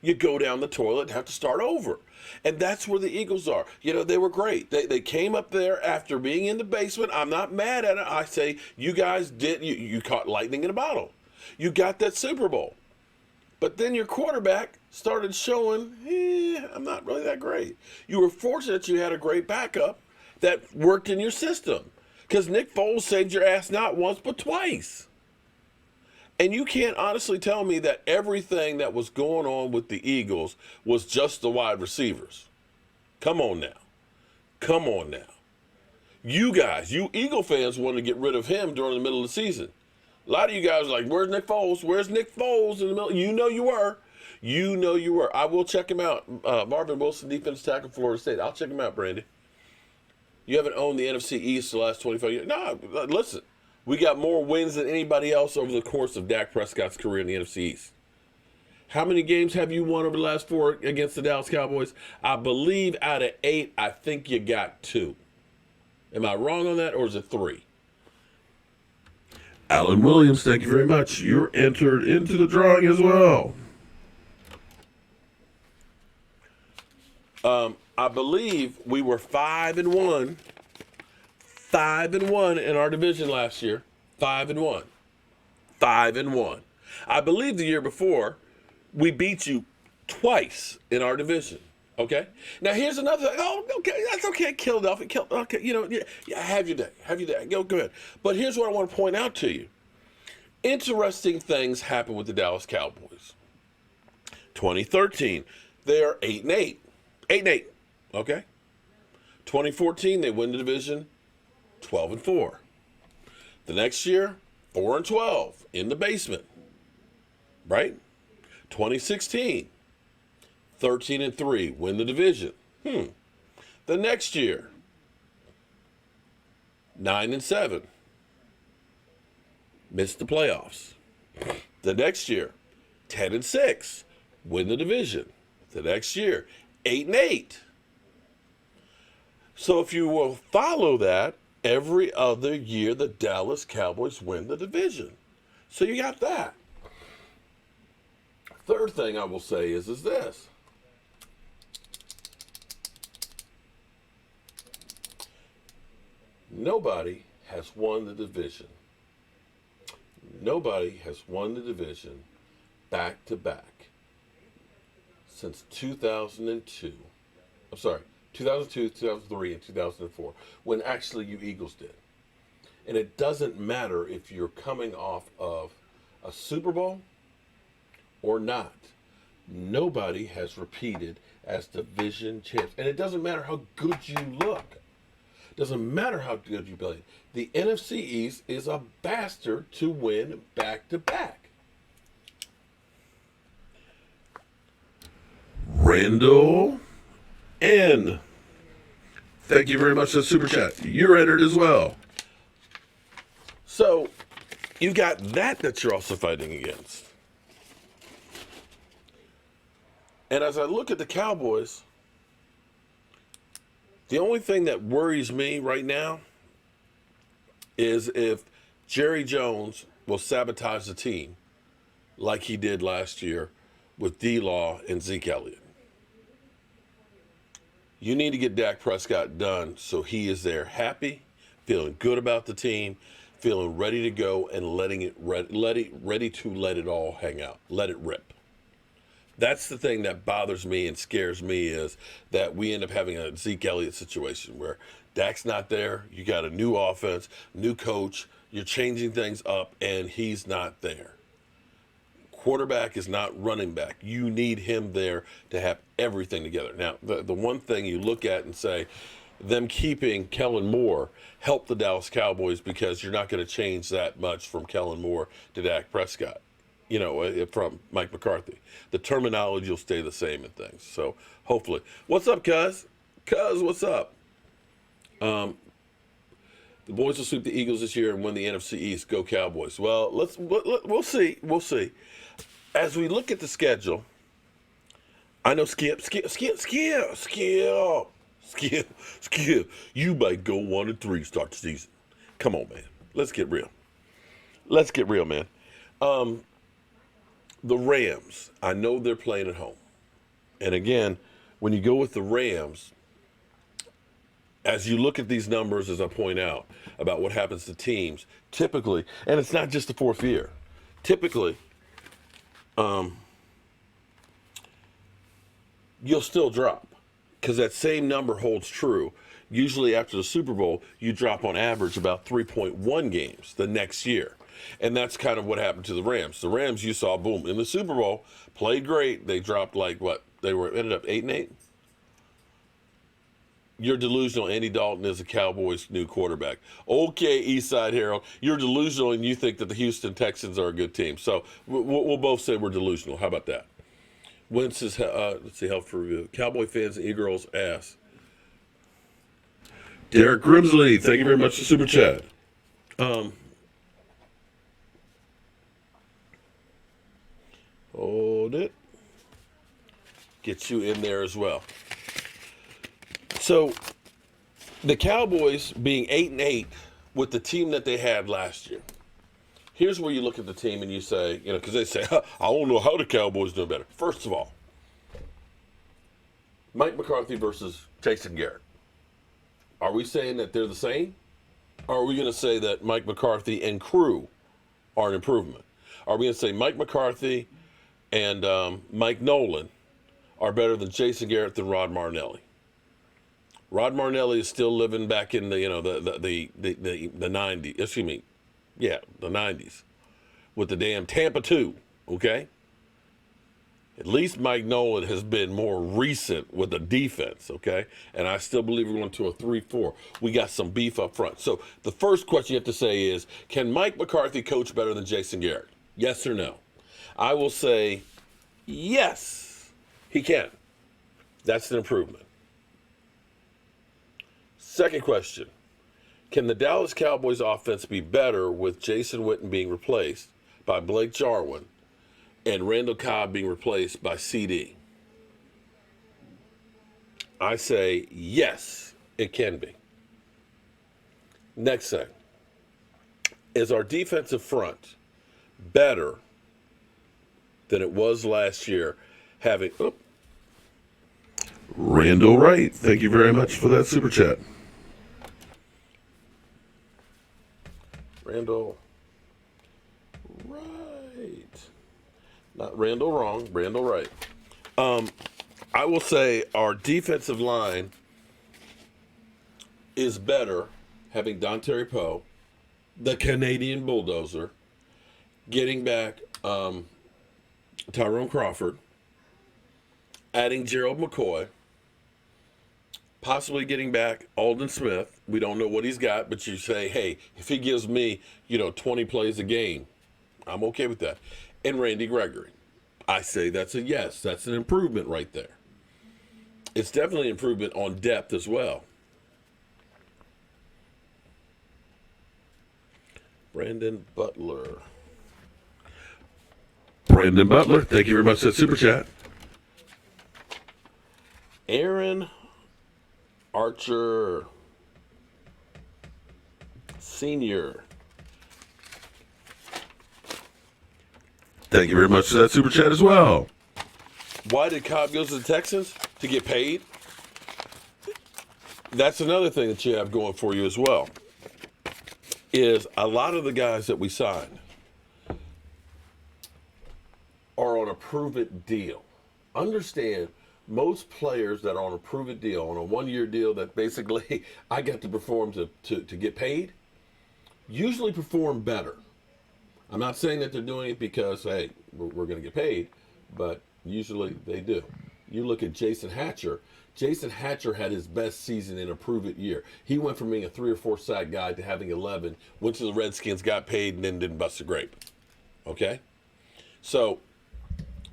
you go down the toilet and have to start over. And that's where the Eagles are. You know, they were great. They came up there after being in the basement. I'm not mad at it. I say, you guys did, you caught lightning in a bottle. You got that Super Bowl. But then your quarterback started showing, I'm not really that great. You were fortunate you had a great backup that worked in your system. Because Nick Foles saved your ass not once, but twice. And you can't honestly tell me that everything that was going on with the Eagles was just the wide receivers. Come on now. Come on now. You guys, you Eagle fans wanted to get rid of him during the middle of the season. A lot of you guys were like, where's Nick Foles? Where's Nick Foles in the middle? You know you were. You know you were. I will check him out. Marvin Wilson, defensive tackle, Florida State. I'll check him out, Brandy. You haven't owned the NFC East the last 25 years. No, listen. We got more wins than anybody else over the course of Dak Prescott's career in the NFC East. How many games have you won over the last 4 against the Dallas Cowboys? I believe out of 8, I think you got 2. Am I wrong on that, or is it 3? Alan Williams, thank you very much. You're entered into the drawing as well. I believe we were 5-1. 5-1 in our division last year. 5-1. 5-1. I believe the year before, we beat you twice in our division. Okay? Now, here's another thing. Oh, okay, that's okay. Killed off. Okay, you know, yeah, have your day. Have your day. Go ahead. But here's what I want to point out to you. Interesting things happen with the Dallas Cowboys. 2013, they're 8-8. 8-8. Okay? 2014, they win the division 12-4. The next year, 4-12 in the basement. Right? 2016, 13-3, win the division. The next year, 9-7, missed the playoffs. The next year, 10-6, win the division. The next year, 8-8. So if you will follow that, every other year the Dallas Cowboys win the division. So you got that. Third thing I will say is this. Nobody has won the division. Nobody has won the division back to back since 2002. I'm sorry, 2002, 2003, and 2004, when actually you Eagles did. And it doesn't matter if you're coming off of a Super Bowl or not. Nobody has repeated as division champs. And it doesn't matter how good you look. It doesn't matter how good you play. The NFC East is a bastard to win back-to-back. Randall N. Thank you very much for the super chat. You're entered as well. So, you got that you're also fighting against. And as I look at the Cowboys, the only thing that worries me right now is if Jerry Jones will sabotage the team like he did last year with D-Law and Zeke Elliott. You need to get Dak Prescott done so he is there happy, feeling good about the team, feeling ready to go, and ready to let it all hang out, let it rip. That's the thing that bothers me and scares me, is that we end up having a Zeke Elliott situation where Dak's not there, you got a new offense, new coach, you're changing things up, and he's not there. Quarterback is not running back. You need him there to have everything together. Now, the one thing you look at and say, them keeping Kellen Moore helped the Dallas Cowboys, because you're not going to change that much from Kellen Moore to Dak Prescott, you know, from Mike McCarthy. The terminology will stay the same and things. So hopefully. What's up, cuz? Cuz, what's up? The boys will sweep the Eagles this year and win the NFC East. Go Cowboys. Well, we'll see. We'll see. As we look at the schedule, I know Skip. You might go 1-3 start the season. Come on, man. Let's get real. Let's get real, man. The Rams, I know they're playing at home. And again, when you go with the Rams, as you look at these numbers, as I point out, about what happens to teams, typically, and it's not just the fourth year, typically, you'll still drop, because that same number holds true. Usually after the Super Bowl, you drop on average about 3.1 games the next year. And that's kind of what happened to the Rams. The Rams, you saw, boom, in the Super Bowl, played great. They dropped like what? Ended up 8-8. You're delusional. Andy Dalton is a Cowboys' new quarterback. Okay, Eastside Herald, you're delusional, and you think that the Houston Texans are a good team. So we'll both say we're delusional. How about that? Wentz is, let's see, help for review. Cowboy fans and e-girls ask. Derek Grimsley, thank you very much for Super Chat. Hold it. Get you in there as well. So, the Cowboys being 8-8 with the team that they had last year. Here's where you look at the team and you say, you know, because they say, I don't know how the Cowboys do better. First of all, Mike McCarthy versus Jason Garrett. Are we saying that they're the same? Or are we going to say that Mike McCarthy and crew are an improvement? Are we going to say Mike McCarthy and Mike Nolan are better than Jason Garrett than Rod Martinelli? Rod Martinelli is still living back in the, you know, the 90s. Excuse me. Yeah, the 90s. With the damn Tampa 2, okay? At least Mike Nolan has been more recent with the defense, okay? And I still believe we're going to a 3-4. We got some beef up front. So the first question you have to say is, can Mike McCarthy coach better than Jason Garrett? Yes or no? I will say yes, he can. That's an improvement. Second question, can the Dallas Cowboys offense be better with Jason Witten being replaced by Blake Jarwin and Randall Cobb being replaced by CD? I say yes, it can be. Next thing. Is our defensive front better than it was last year having... Oh, Randall Wright, thank you very much for that super chat. Randall Wright. Not Randall wrong, Randall Wright. I will say our defensive line is better having Dontari Poe, the Canadian bulldozer, getting back Tyrone Crawford, adding Gerald McCoy, possibly getting back Aldon Smith. We don't know what he's got, but you say, hey, if he gives me, 20 plays a game, I'm okay with that. And Randy Gregory. I say that's a yes. That's an improvement right there. It's definitely an improvement on depth as well. Brandon Butler, thank you very much for that super chat. Aaron Archer Sr., thank you very much for that super chat as well. Why did Cobb go to the Texans? To get paid? That's another thing that you have going for you as well. Is a lot of the guys that we signed are on a prove-it deal. Understand, most players that are on a prove-it deal, on a one-year deal that basically I got to perform to get paid, usually perform better. I'm not saying that they're doing it because, hey, we're going to get paid, but usually they do. You look at Jason Hatcher. Jason Hatcher had his best season in a prove-it year. He went from being a 3 or 4 sack guy to having 11, went to the Redskins, got paid, and then didn't bust a grape. Okay? So,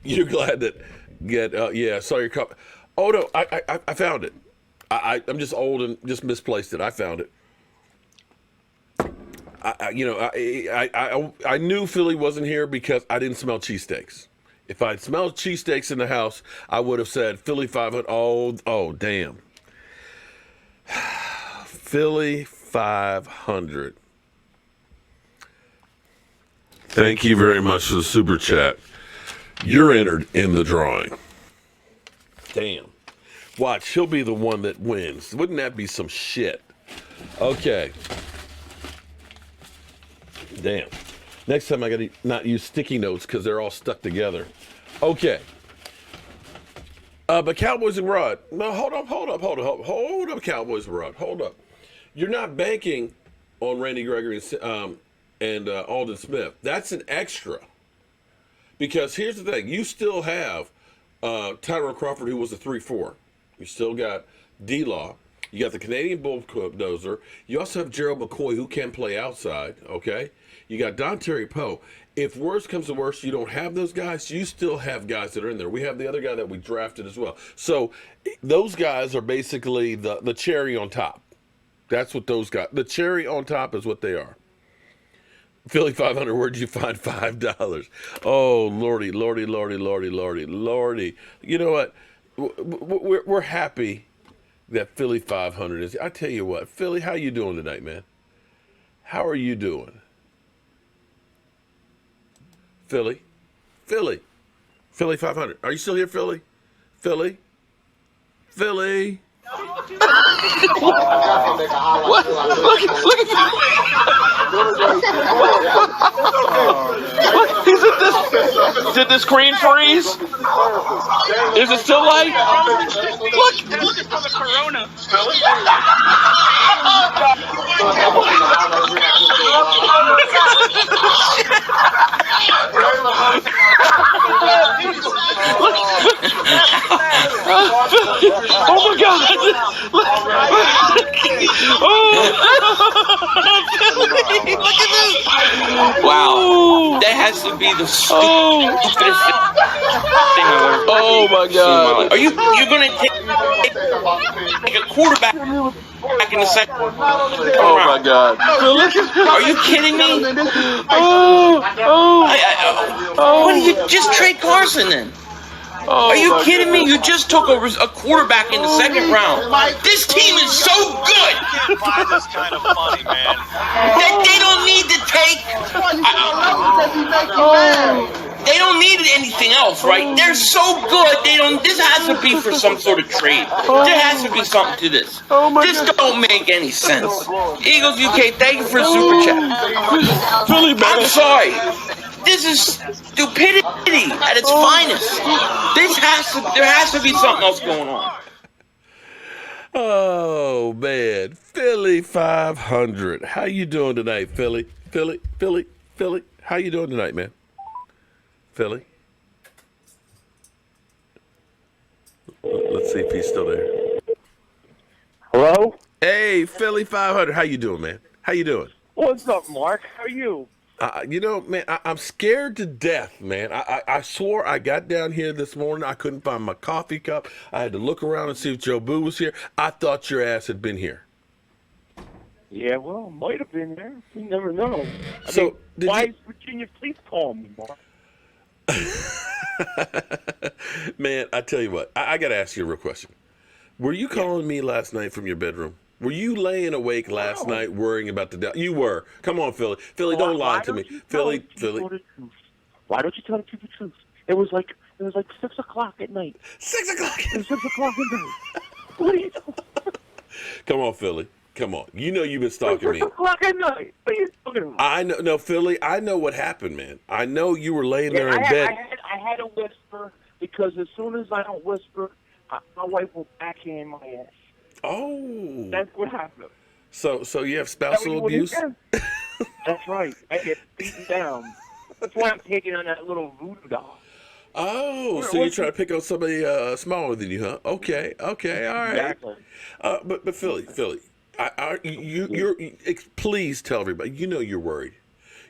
you're glad that I saw your comment. Oh, no, I found it. I'm just old and just misplaced it. I found it. I knew Philly wasn't here because I didn't smell cheesesteaks. If I'd smelled cheesesteaks in the house, I would have said Philly 500. Oh, damn. Philly 500. Thank you very much for the super chat. You're entered in the drawing. Damn. Watch, he'll be the one that wins. Wouldn't that be some shit? Okay. Damn. Next time I got to not use sticky notes because they're all stuck together. Okay. But Cowboys and Rod. No, hold up, Cowboys and Rod. Hold up. You're not banking on Randy Gregory and Aldon Smith. That's an extra. Because here's the thing. You still have Tyrone Crawford, who was a 3-4. You still got D-Law. You got the Canadian bulldozer. You also have Gerald McCoy, who can play outside, okay? You got Dontari Poe. If worse comes to worse, you don't have those guys, you still have guys that are in there. We have the other guy that we drafted as well. So those guys are basically the cherry on top. That's what those guys, the cherry on top is what they are. Philly 500, where'd you find $5? Oh, Lordy. You know what? We're happy that Philly 500 is. I tell you what, Philly, how you doing tonight, man? How are you doing? Philly 500. Are you still here, Philly? Philly. What? Look at did the screen freeze? Is it still light? Look for the corona. Oh my God! Look at this! Wow, that has to be the stupidest thing I've ever. Oh my God! Are you gonna take a quarterback? quarterback in the second round. Oh my God. Are you kidding me? What did you just trade Carson then? Are you kidding me? You just took a quarterback in the second round. This team is so good. Find this kind of funny, man. They don't need to take. They don't need anything else, right? They're so good. They don't. This has to be for some sort of trade. There has to be something to this. This don't make any sense. Eagles UK, thank you for the super chat. I'm sorry. This is stupidity at its finest. There has to be something else going on. Oh man, Philly 500. How you doing tonight, Philly? Philly. How you doing tonight, man? Philly. Let's see if he's still there. Hello? Hey, Philly 500. How you doing, man? How you doing? What's up, Mark? How are you? You know, man, I'm scared to death, man. I swore I got down here this morning. I couldn't find my coffee cup. I had to look around and see if Joe Boo was here. I thought your ass had been here. Yeah, well, might have been there. You never know. So, why is Virginia Police calling me, Mark? Man, I tell you what, I got to ask you a real question. Were you calling me last night from your bedroom? Were you laying awake last night worrying about the... You were. Come on, Philly. Philly, don't lie to me. Philly. Why don't you tell the people the truth? It was like 6 o'clock at night. 6 o'clock? It was 6 o'clock at night. What are you doing? Come on, Philly. Come on. You know you've been stalking me. 6 o'clock at night. What are you talking about? I know. No, Philly, I know what happened, man. I know you were laying there in bed. I had to whisper because as soon as I don't whisper, my wife will backhand my ass. Oh. That's what happened. So you have spousal abuse? That's right. I get beaten down. That's why I'm taking on that little voodoo doll. Oh, so you're trying to pick on somebody smaller than you, huh? Okay, all right. Exactly. But Philly, please tell everybody. You know you're worried.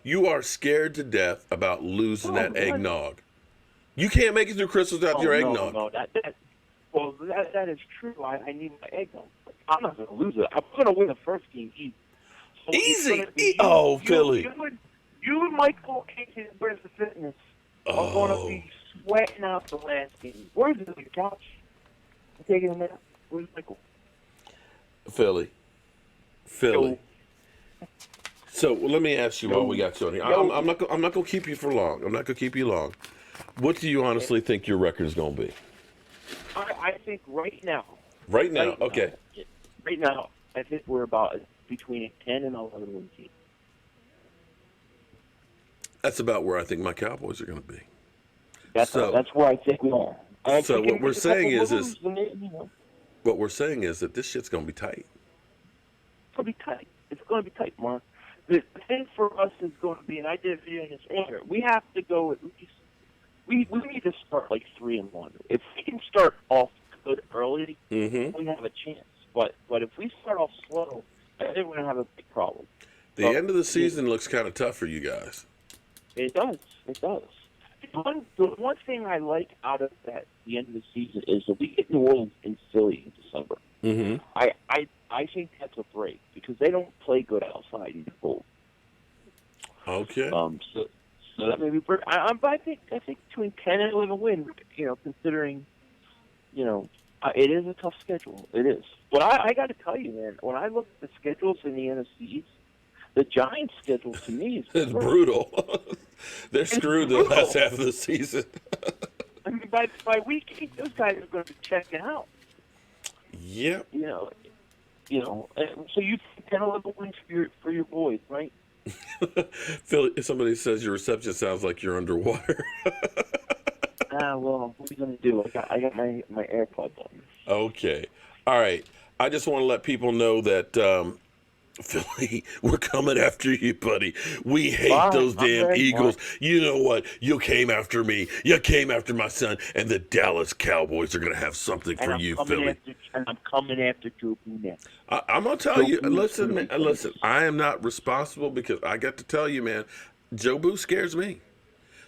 You are scared to death about losing that eggnog. You can't make it through Christmas without your eggnog. No, that is true. I need my eggnog. I'm not going to lose it. I'm going to win the first game easy. So Easy. Philly. You and Michael, where's the fitness? Oh. I'm going to be sweating out the last game. Where's the couch? I'm taking a nap. Where's Michael? Philly. So let me ask you while we got you on here. I'm not going to keep you for long. I'm not going to keep you long. What do you honestly think your record is going to be? I think right now. Right now, okay. Right now, I think we're about between a 10 and 11 win team. That's about where I think my Cowboys are going to be. That's where I think we are. So what we're saying is what we're saying is that this shit's going to be tight. It's going to be tight. It's going to be tight, Mark. The thing for us is going to be, and I did a video on this earlier, we have to go at least. We need to start like 3-1. If we can start off good early, we have a chance. But if we start off slow, I think we're going to have a big problem. The end of the season looks kind of tough for you guys. It does. It does. The one thing I like out of the end of the season is that we get New Orleans and Philly in December. Mm-hmm. I think that's a break because they don't play good outside in the cold. Okay. So that may be. I think between 10 and 11 wins. Considering, it is a tough schedule. It is. But I got to tell you, man, when I look at the schedules in the NFC East, the Giants' schedule to me is it's brutal. They're screwed the last half of the season. I mean, by week 8, those guys are going to be checking out. Yep. So you 10 or 11 wins for your boys, right? Phil, somebody says your reception sounds like you're underwater. Well, what are you going to do? I got my AirPods on. Okay. All right. I just want to let people know that, Philly, we're coming after you, buddy. We hate those damn Eagles. You know what? You came after me. You came after my son. And the Dallas Cowboys are going to have something for you, Philly. I'm coming after Joe Boo next. I'm going to tell you, listen, man, listen, I am not responsible because I got to tell you, man, Joe Boo scares me.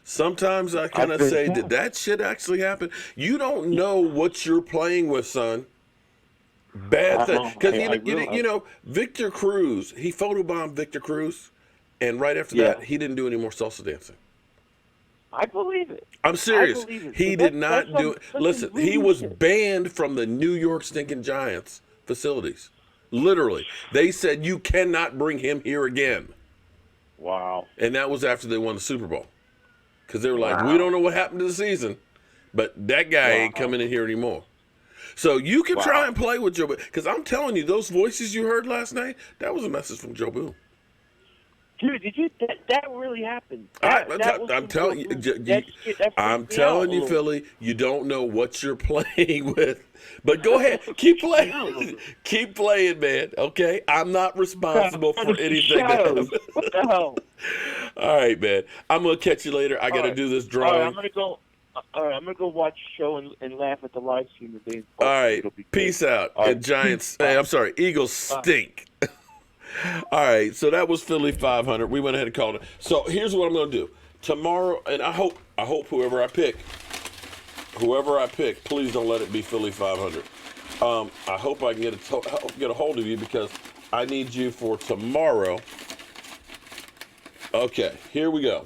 Sometimes I kind of say, did that shit actually happen? You don't know what you're playing with, son. Bad thing. Because, realize. Victor Cruz, he photobombed Victor Cruz, and right after Yeah. that, he didn't do any more salsa dancing. I believe it. I'm serious. I believe it. He But did not do it. Listen, he was banned from the New York stinking Giants facilities. Literally. They said you cannot bring him here again. Wow. And that was after they won the Super Bowl. Because they were like, we don't know what happened to the season, but that guy ain't coming in here anymore. So you can try and play with Joe Boone. Because I'm telling you, those voices you heard last night, that was a message from Joe Boone. Dude, did you? That really happened. I'm telling you, Philly, you don't know what you're playing with. But go ahead, keep playing. Keep playing, man. Okay, I'm not responsible for anything that happens. What the hell? All right, man. I'm gonna catch you later. I gotta do this drawing. All right, I'm gonna go. All right, I'm gonna go watch the show and laugh at the live stream today. All right, peace out. And Giants. Hey, I'm sorry, Eagles stink. All right, so that was Philly 500. We went ahead and called it. So here's what I'm going to do tomorrow, and I hope whoever I pick, please don't let it be Philly 500. I hope I can get a hold of you because I need you for tomorrow. Okay, here we go.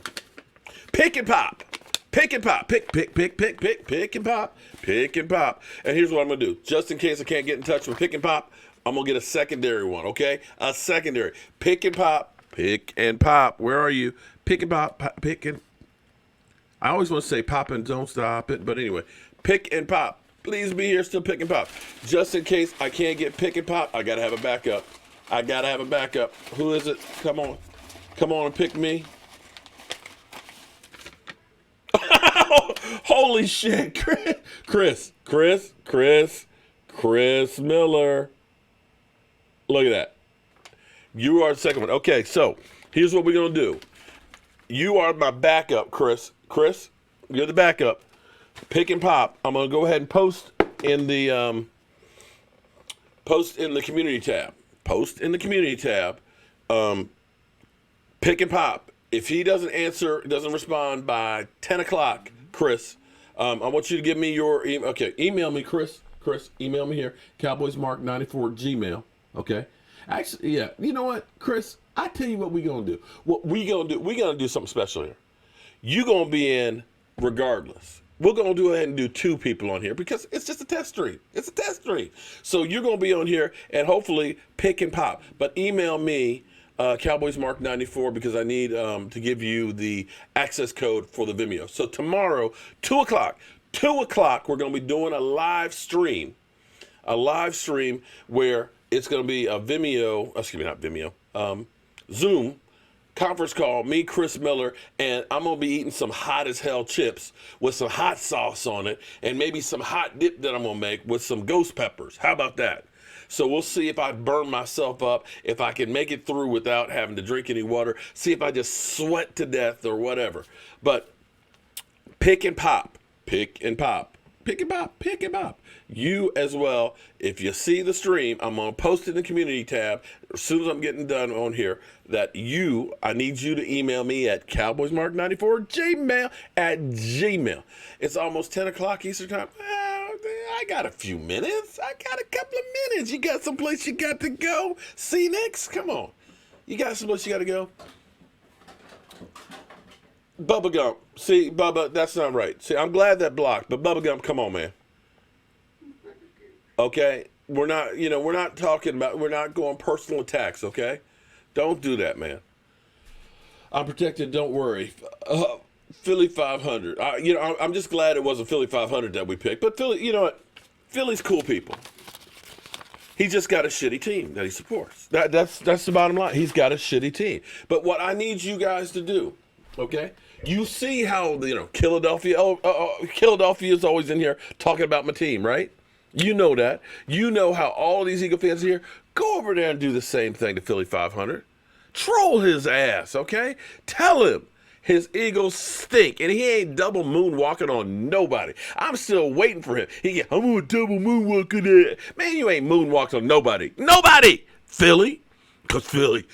Pick and pop. Pick and pop. Pick and pop. Pick and pop. And here's what I'm going to do. Just in case I can't get in touch with Pick and Pop, I'm going to get a secondary one, okay? A secondary. Pick and pop. Pick and pop. Where are you? Pick and pop. Pick and... I always want to say pop and don't stop it, but anyway. Pick and pop. Please be here still pick and pop. Just in case I can't get pick and pop, I got to have a backup. Who is it? Come on. Come on and pick me. Holy shit. Chris Miller. Look at that. You are the second one. Okay, so here's what we're going to do. You are my backup, Chris. Chris, you're the backup. Pick and pop. I'm going to go ahead and post in the community tab. Pick and pop. If he doesn't respond by 10 o'clock, Chris, I want you to give me your email. Okay, email me, Chris. Email me here, cowboysmark94@gmail. Okay. Actually, yeah. You know what, Chris? I tell you what we're gonna do. We're gonna do something special here. You're gonna be in regardless. We're gonna go ahead and do 2 people on here because it's just a test stream. So you're gonna be on here and hopefully pick and pop. But email me, cowboysmark94, because I need to give you the access code for the Vimeo. So tomorrow, 2 o'clock, we're gonna be doing a live stream where it's going to be a Zoom conference call, me, Chris Miller, and I'm going to be eating some hot as hell chips with some hot sauce on it and maybe some hot dip that I'm going to make with some ghost peppers. How about that? So we'll see if I burn myself up, if I can make it through without having to drink any water, see if I just sweat to death or whatever. But pick and pop. You as well, if you see the stream, I'm going to post it in the community tab as soon as I'm getting done on here, I need you to email me at cowboysmark94gmail@gmail. It's almost 10 o'clock Eastern time. I got a few minutes. I got a couple of minutes. You got someplace you got to go? See next? Come on. You got someplace you got to go? Bubba Gump. See, Bubba, that's not right. See, I'm glad that blocked, but Bubba Gump, come on, man. Okay? We're not going personal attacks, okay? Don't do that, man. I'm protected, don't worry. Philly 500. I'm just glad it wasn't Philly 500 that we picked. But Philly, you know what? Philly's cool people. He just got a shitty team that he supports. That's the bottom line. He's got a shitty team. But what I need you guys to do, okay? You see how Philadelphia is always in here talking about my team, right? You know that. You know how all of these Eagle fans here go over there and do the same thing to Philly 500. Troll his ass, okay? Tell him his Eagles stink, and he ain't double moonwalking on nobody. I'm still waiting for him. I'm gonna double moonwalk on that. Man, you ain't moonwalked on nobody. Nobody, Philly. Because Philly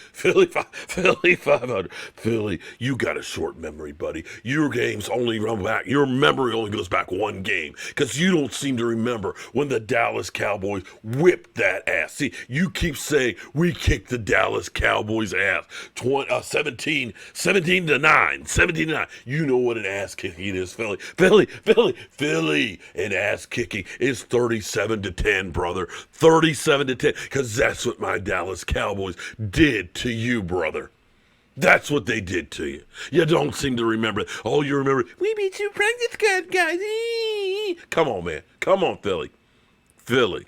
500. Philly, you got a short memory, buddy. Your games only run back. Your memory only goes back one game. Because you don't seem to remember when the Dallas Cowboys whipped that ass. See, you keep saying we kicked the Dallas Cowboys ass 17 to 9. 17 to 9. You know what an ass kicking is, Philly. Philly. An ass kicking is 37 to 10, brother. 37 to 10. Because that's what my Dallas Cowboys did to you, brother. That's what they did to you. You don't seem to remember. Oh, you remember, we beat you practice squad, guys. Come on, man. Come on, Philly. Philly,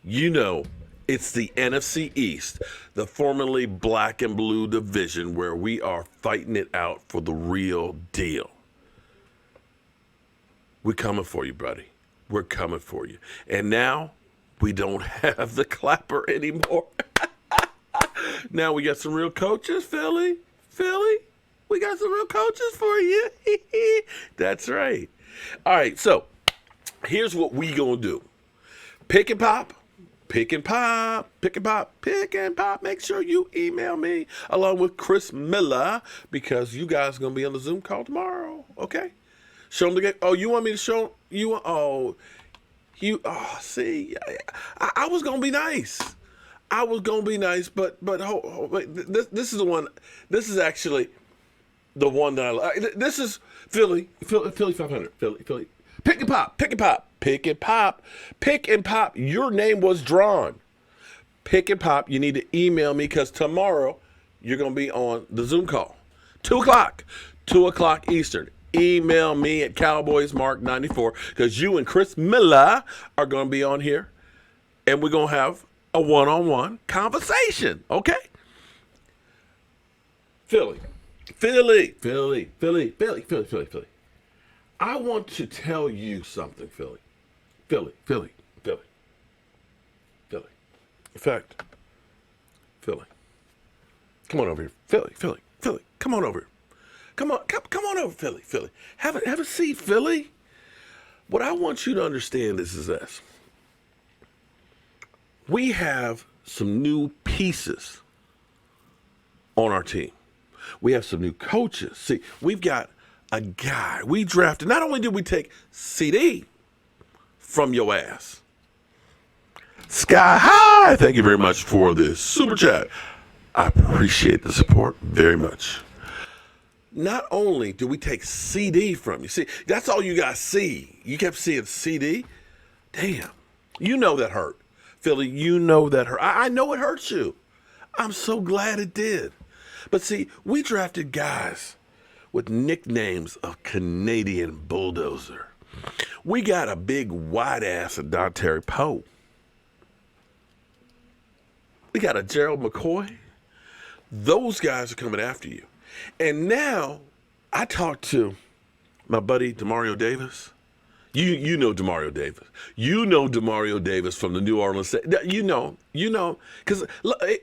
you know it's the NFC East, the formerly black and blue division where we are fighting it out for the real deal. We're coming for you, buddy. We're coming for you. And now we don't have the clapper anymore. Now we got some real coaches, Philly. We got some real coaches for you. That's right. All right, so here's what we gonna do. Pick and pop. Make sure you email me along with Chris Miller because you guys are gonna be on the Zoom call tomorrow. Okay? Show them the game. Oh, you want me to show you? See, I was gonna be nice. But wait, this is the one. This is actually the one that I like. This is Philly 500. Philly. Pick and pop. Your name was drawn. Pick and pop. You need to email me because tomorrow you're gonna be on the Zoom call. 2 o'clock Eastern. Email me at CowboysMark94 because you and Chris Miller are gonna be on here, and we're gonna have a one-on-one conversation, okay? Philly. I want to tell you something, Philly. In fact, Philly. Come on over here. Philly. Come on over here. Come on over, Philly. Have a seat, Philly. What I want you to understand is this. We have some new pieces on our team. We have some new coaches. See, we've got a guy we drafted. Not only did we take CD from your ass, Sky High, thank you very much for this super chat. I appreciate the support very much. Not only do we take CD from you, see, that's all you got. C. You kept seeing CD. Damn, you know that hurt. Philly, you know that hurt. I know it hurts you. I'm so glad it did. But see, we drafted guys with nicknames of Canadian Bulldozer. We got a big white ass of Dontari Poe. We got a Gerald McCoy. Those guys are coming after you. And now I talked to my buddy DeMario Davis. You know DeMario Davis. You know DeMario Davis from the New Orleans. You know, because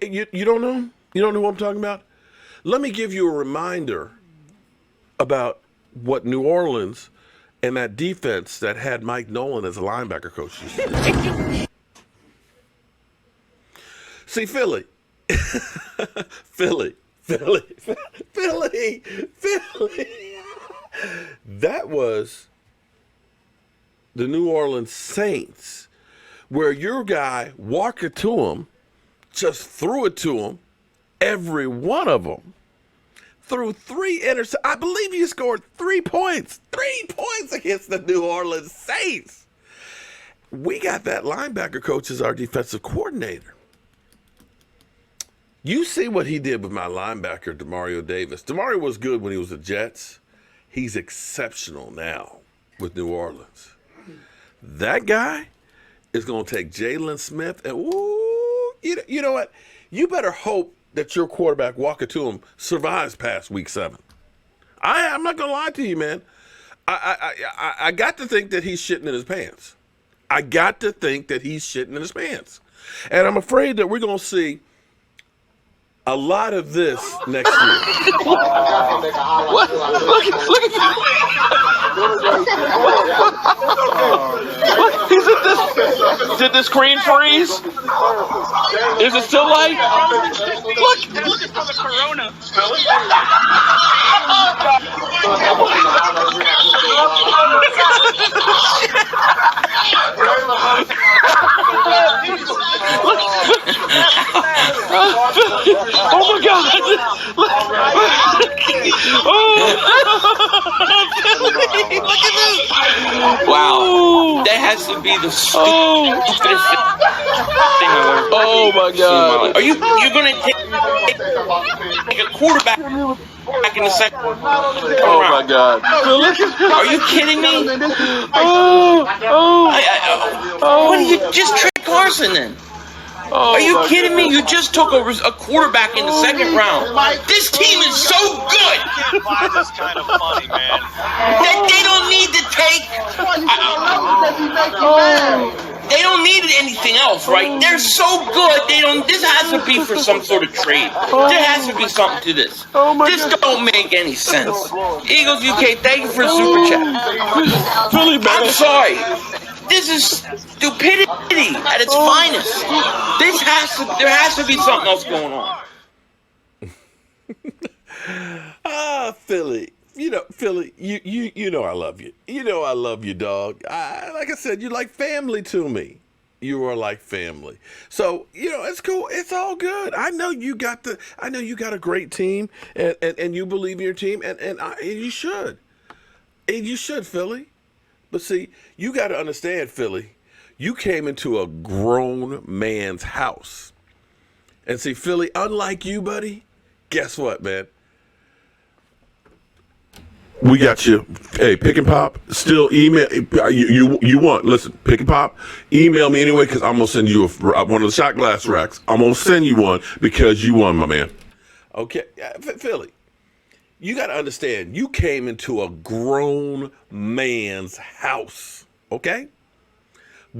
you don't know? You don't know what I'm talking about? Let me give you a reminder about what New Orleans and that defense that had Mike Nolan as a linebacker coach used to do. See, Philly. That was the New Orleans Saints, where your guy walked it to him, just threw it to him, every one of them, threw 3 interceptions. I believe you scored 3 points. 3 points against the New Orleans Saints. We got that linebacker coach as our defensive coordinator. You see what he did with my linebacker, DeMario Davis. DeMario was good when he was the Jets. He's exceptional now with New Orleans. That guy is going to take Jalen Smith and, you know what? You better hope that your quarterback, walking to him, survives past week 7. I'm not going to lie to you, man. I got to think that he's shitting in his pants. And I'm afraid that we're going to see a lot of this next year. What? Look at He's at this. Did the screen freeze? Is it still light? Look. Looking for the corona. Oh my God! Look at this! Wow, that has to be the stupidest thing I've ever. Oh my God! Are you gonna take a quarterback back in the second? Oh my God! Are you kidding me? What did you just trick Carson then? Are you kidding me? You just took a quarterback in the second round. This team is so good. That's kind of funny, man. They don't need to take. They don't need anything else, right? They're so good. They don't. This has to be for some sort of trade. There has to be something to this. This don't make any sense. Eagles UK, thank you for the super chat. I'm sorry. This is stupidity at its finest. There has to be something else going on. Philly. Philly, you know I love you. You know I love you, dog. Like I said, you're like family to me. You are like family. So, it's cool. It's all good. I know you got a great team and you believe in your team and you should. And you should, Philly. But see, you got to understand, Philly, you came into a grown man's house. And see, Philly, unlike you, buddy, guess what, man? We got you. Hey, Pick and Pop, still email. You want, listen, Pick and Pop, email me anyway because I'm going to send you one of the shot glass racks. I'm going to send you one because you won, my man. Okay, Philly. You got to understand, you came into a grown man's house, okay?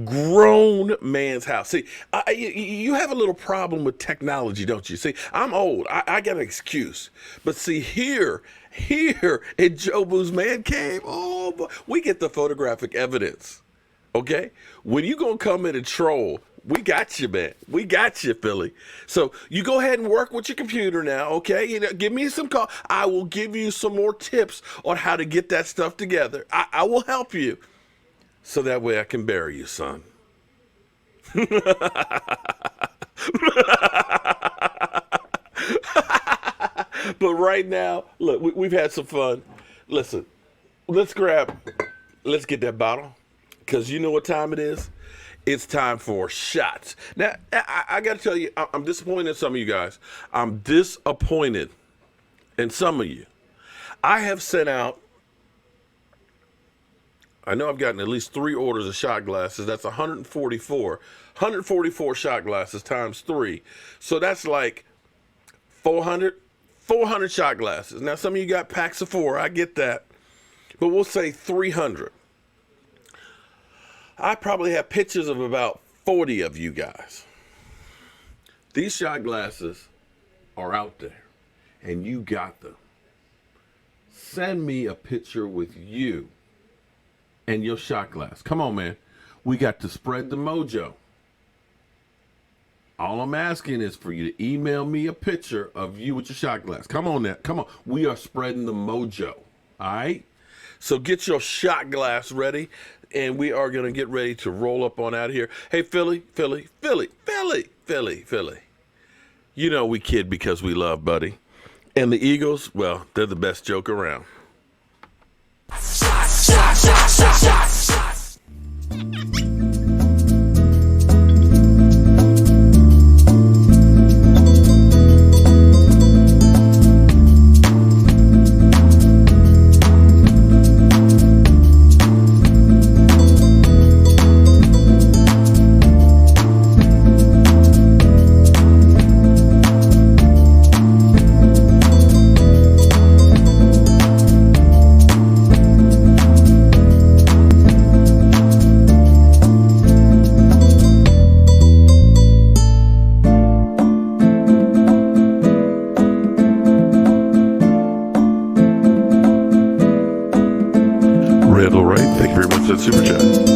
Grown man's house. See, you have a little problem with technology, don't you? See, I'm old. I got an excuse. But see, here in Joe Boo's Man Cave, oh, boy, we get the photographic evidence, okay? When you going to come in and troll, we got you, man. We got you, Philly. So you go ahead and work with your computer now, okay? Give me some call. I will give you some more tips on how to get that stuff together. I will help you so that way I can bury you, son. But right now, look, we've had some fun. Listen, let's get that bottle because you know what time it is? It's time for shots. Now, I got to tell you, I'm disappointed in some of you guys. I'm disappointed in some of you. I have sent out, I know I've gotten at least 3 orders of shot glasses. That's 144. 144 shot glasses times 3. So that's like 400 shot glasses. Now, some of you got packs of 4. I get that. But we'll say 300. I probably have pictures of about 40 of you guys. These shot glasses are out there, and you got them. Send me a picture with you and your shot glass. Come on, man. We got to spread the mojo. All I'm asking is for you to email me a picture of you with your shot glass. Come on now. Come on. We are spreading the mojo. All right? So get your shot glass ready. And we are going to get ready to roll up on out of here. Hey, Philly. You know we kid because we love, buddy. And the Eagles, well, they're the best joke around. said super chat.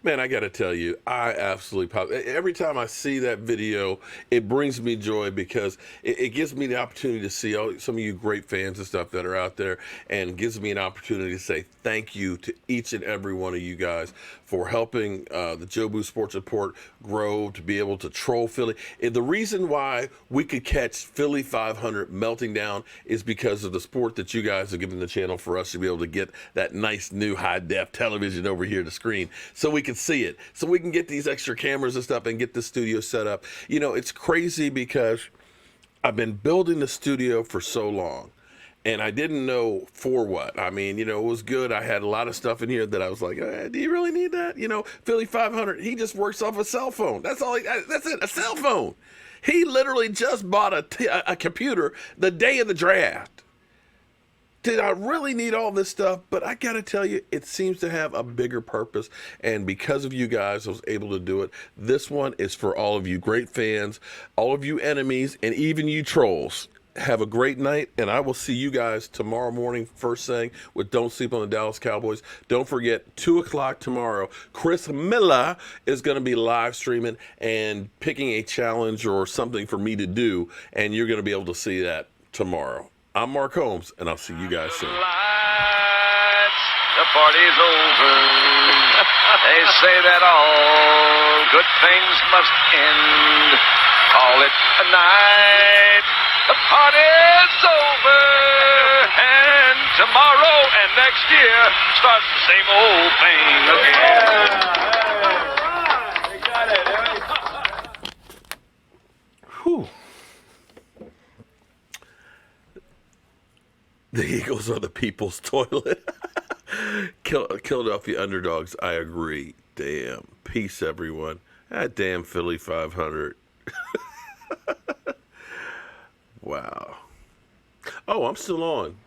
Man, I got to tell you, I absolutely, every time I see that video, it brings me joy because it gives me the opportunity to see some of you great fans and stuff that are out there, and gives me an opportunity to say thank you to each and every one of you guys for helping the Jobu Sports Report grow, to be able to troll Philly. And the reason why we could catch Philly 500 melting down is because of the support that you guys have given the channel for us to be able to get that nice new high-def television over here to screen so we can see it, so we can get these extra cameras and stuff and get the studio set up. You know, it's crazy because I've been building the studio for so long, and I didn't know for what. I mean, you know, it was good. I had a lot of stuff in here that I was like, do you really need that? You know, Philly 500, he just works off a cell phone. That's all. That's it, a cell phone. He literally just bought a computer the day of the draft. Did I really need all this stuff? But I got to tell you, it seems to have a bigger purpose. And because of you guys, I was able to do it. This one is for all of you great fans, all of you enemies, and even you trolls. Have a great night, and I will see you guys tomorrow morning, first thing, with Don't Sleep on the Dallas Cowboys. Don't forget, 2 o'clock tomorrow, Chris Miller is going to be live streaming and picking a challenge or something for me to do, and you're going to be able to see that tomorrow. I'm Mark Holmes, and I'll see you guys soon. The party's over. They say that all good things must end. Call it a night. The party's over. And tomorrow and next year starts the same old thing again. We got it. Whew. The Eagles are the people's toilet. Philadelphia underdogs, I agree. Damn. Peace, everyone. That damn Philly 500. Wow. Oh, I'm still on.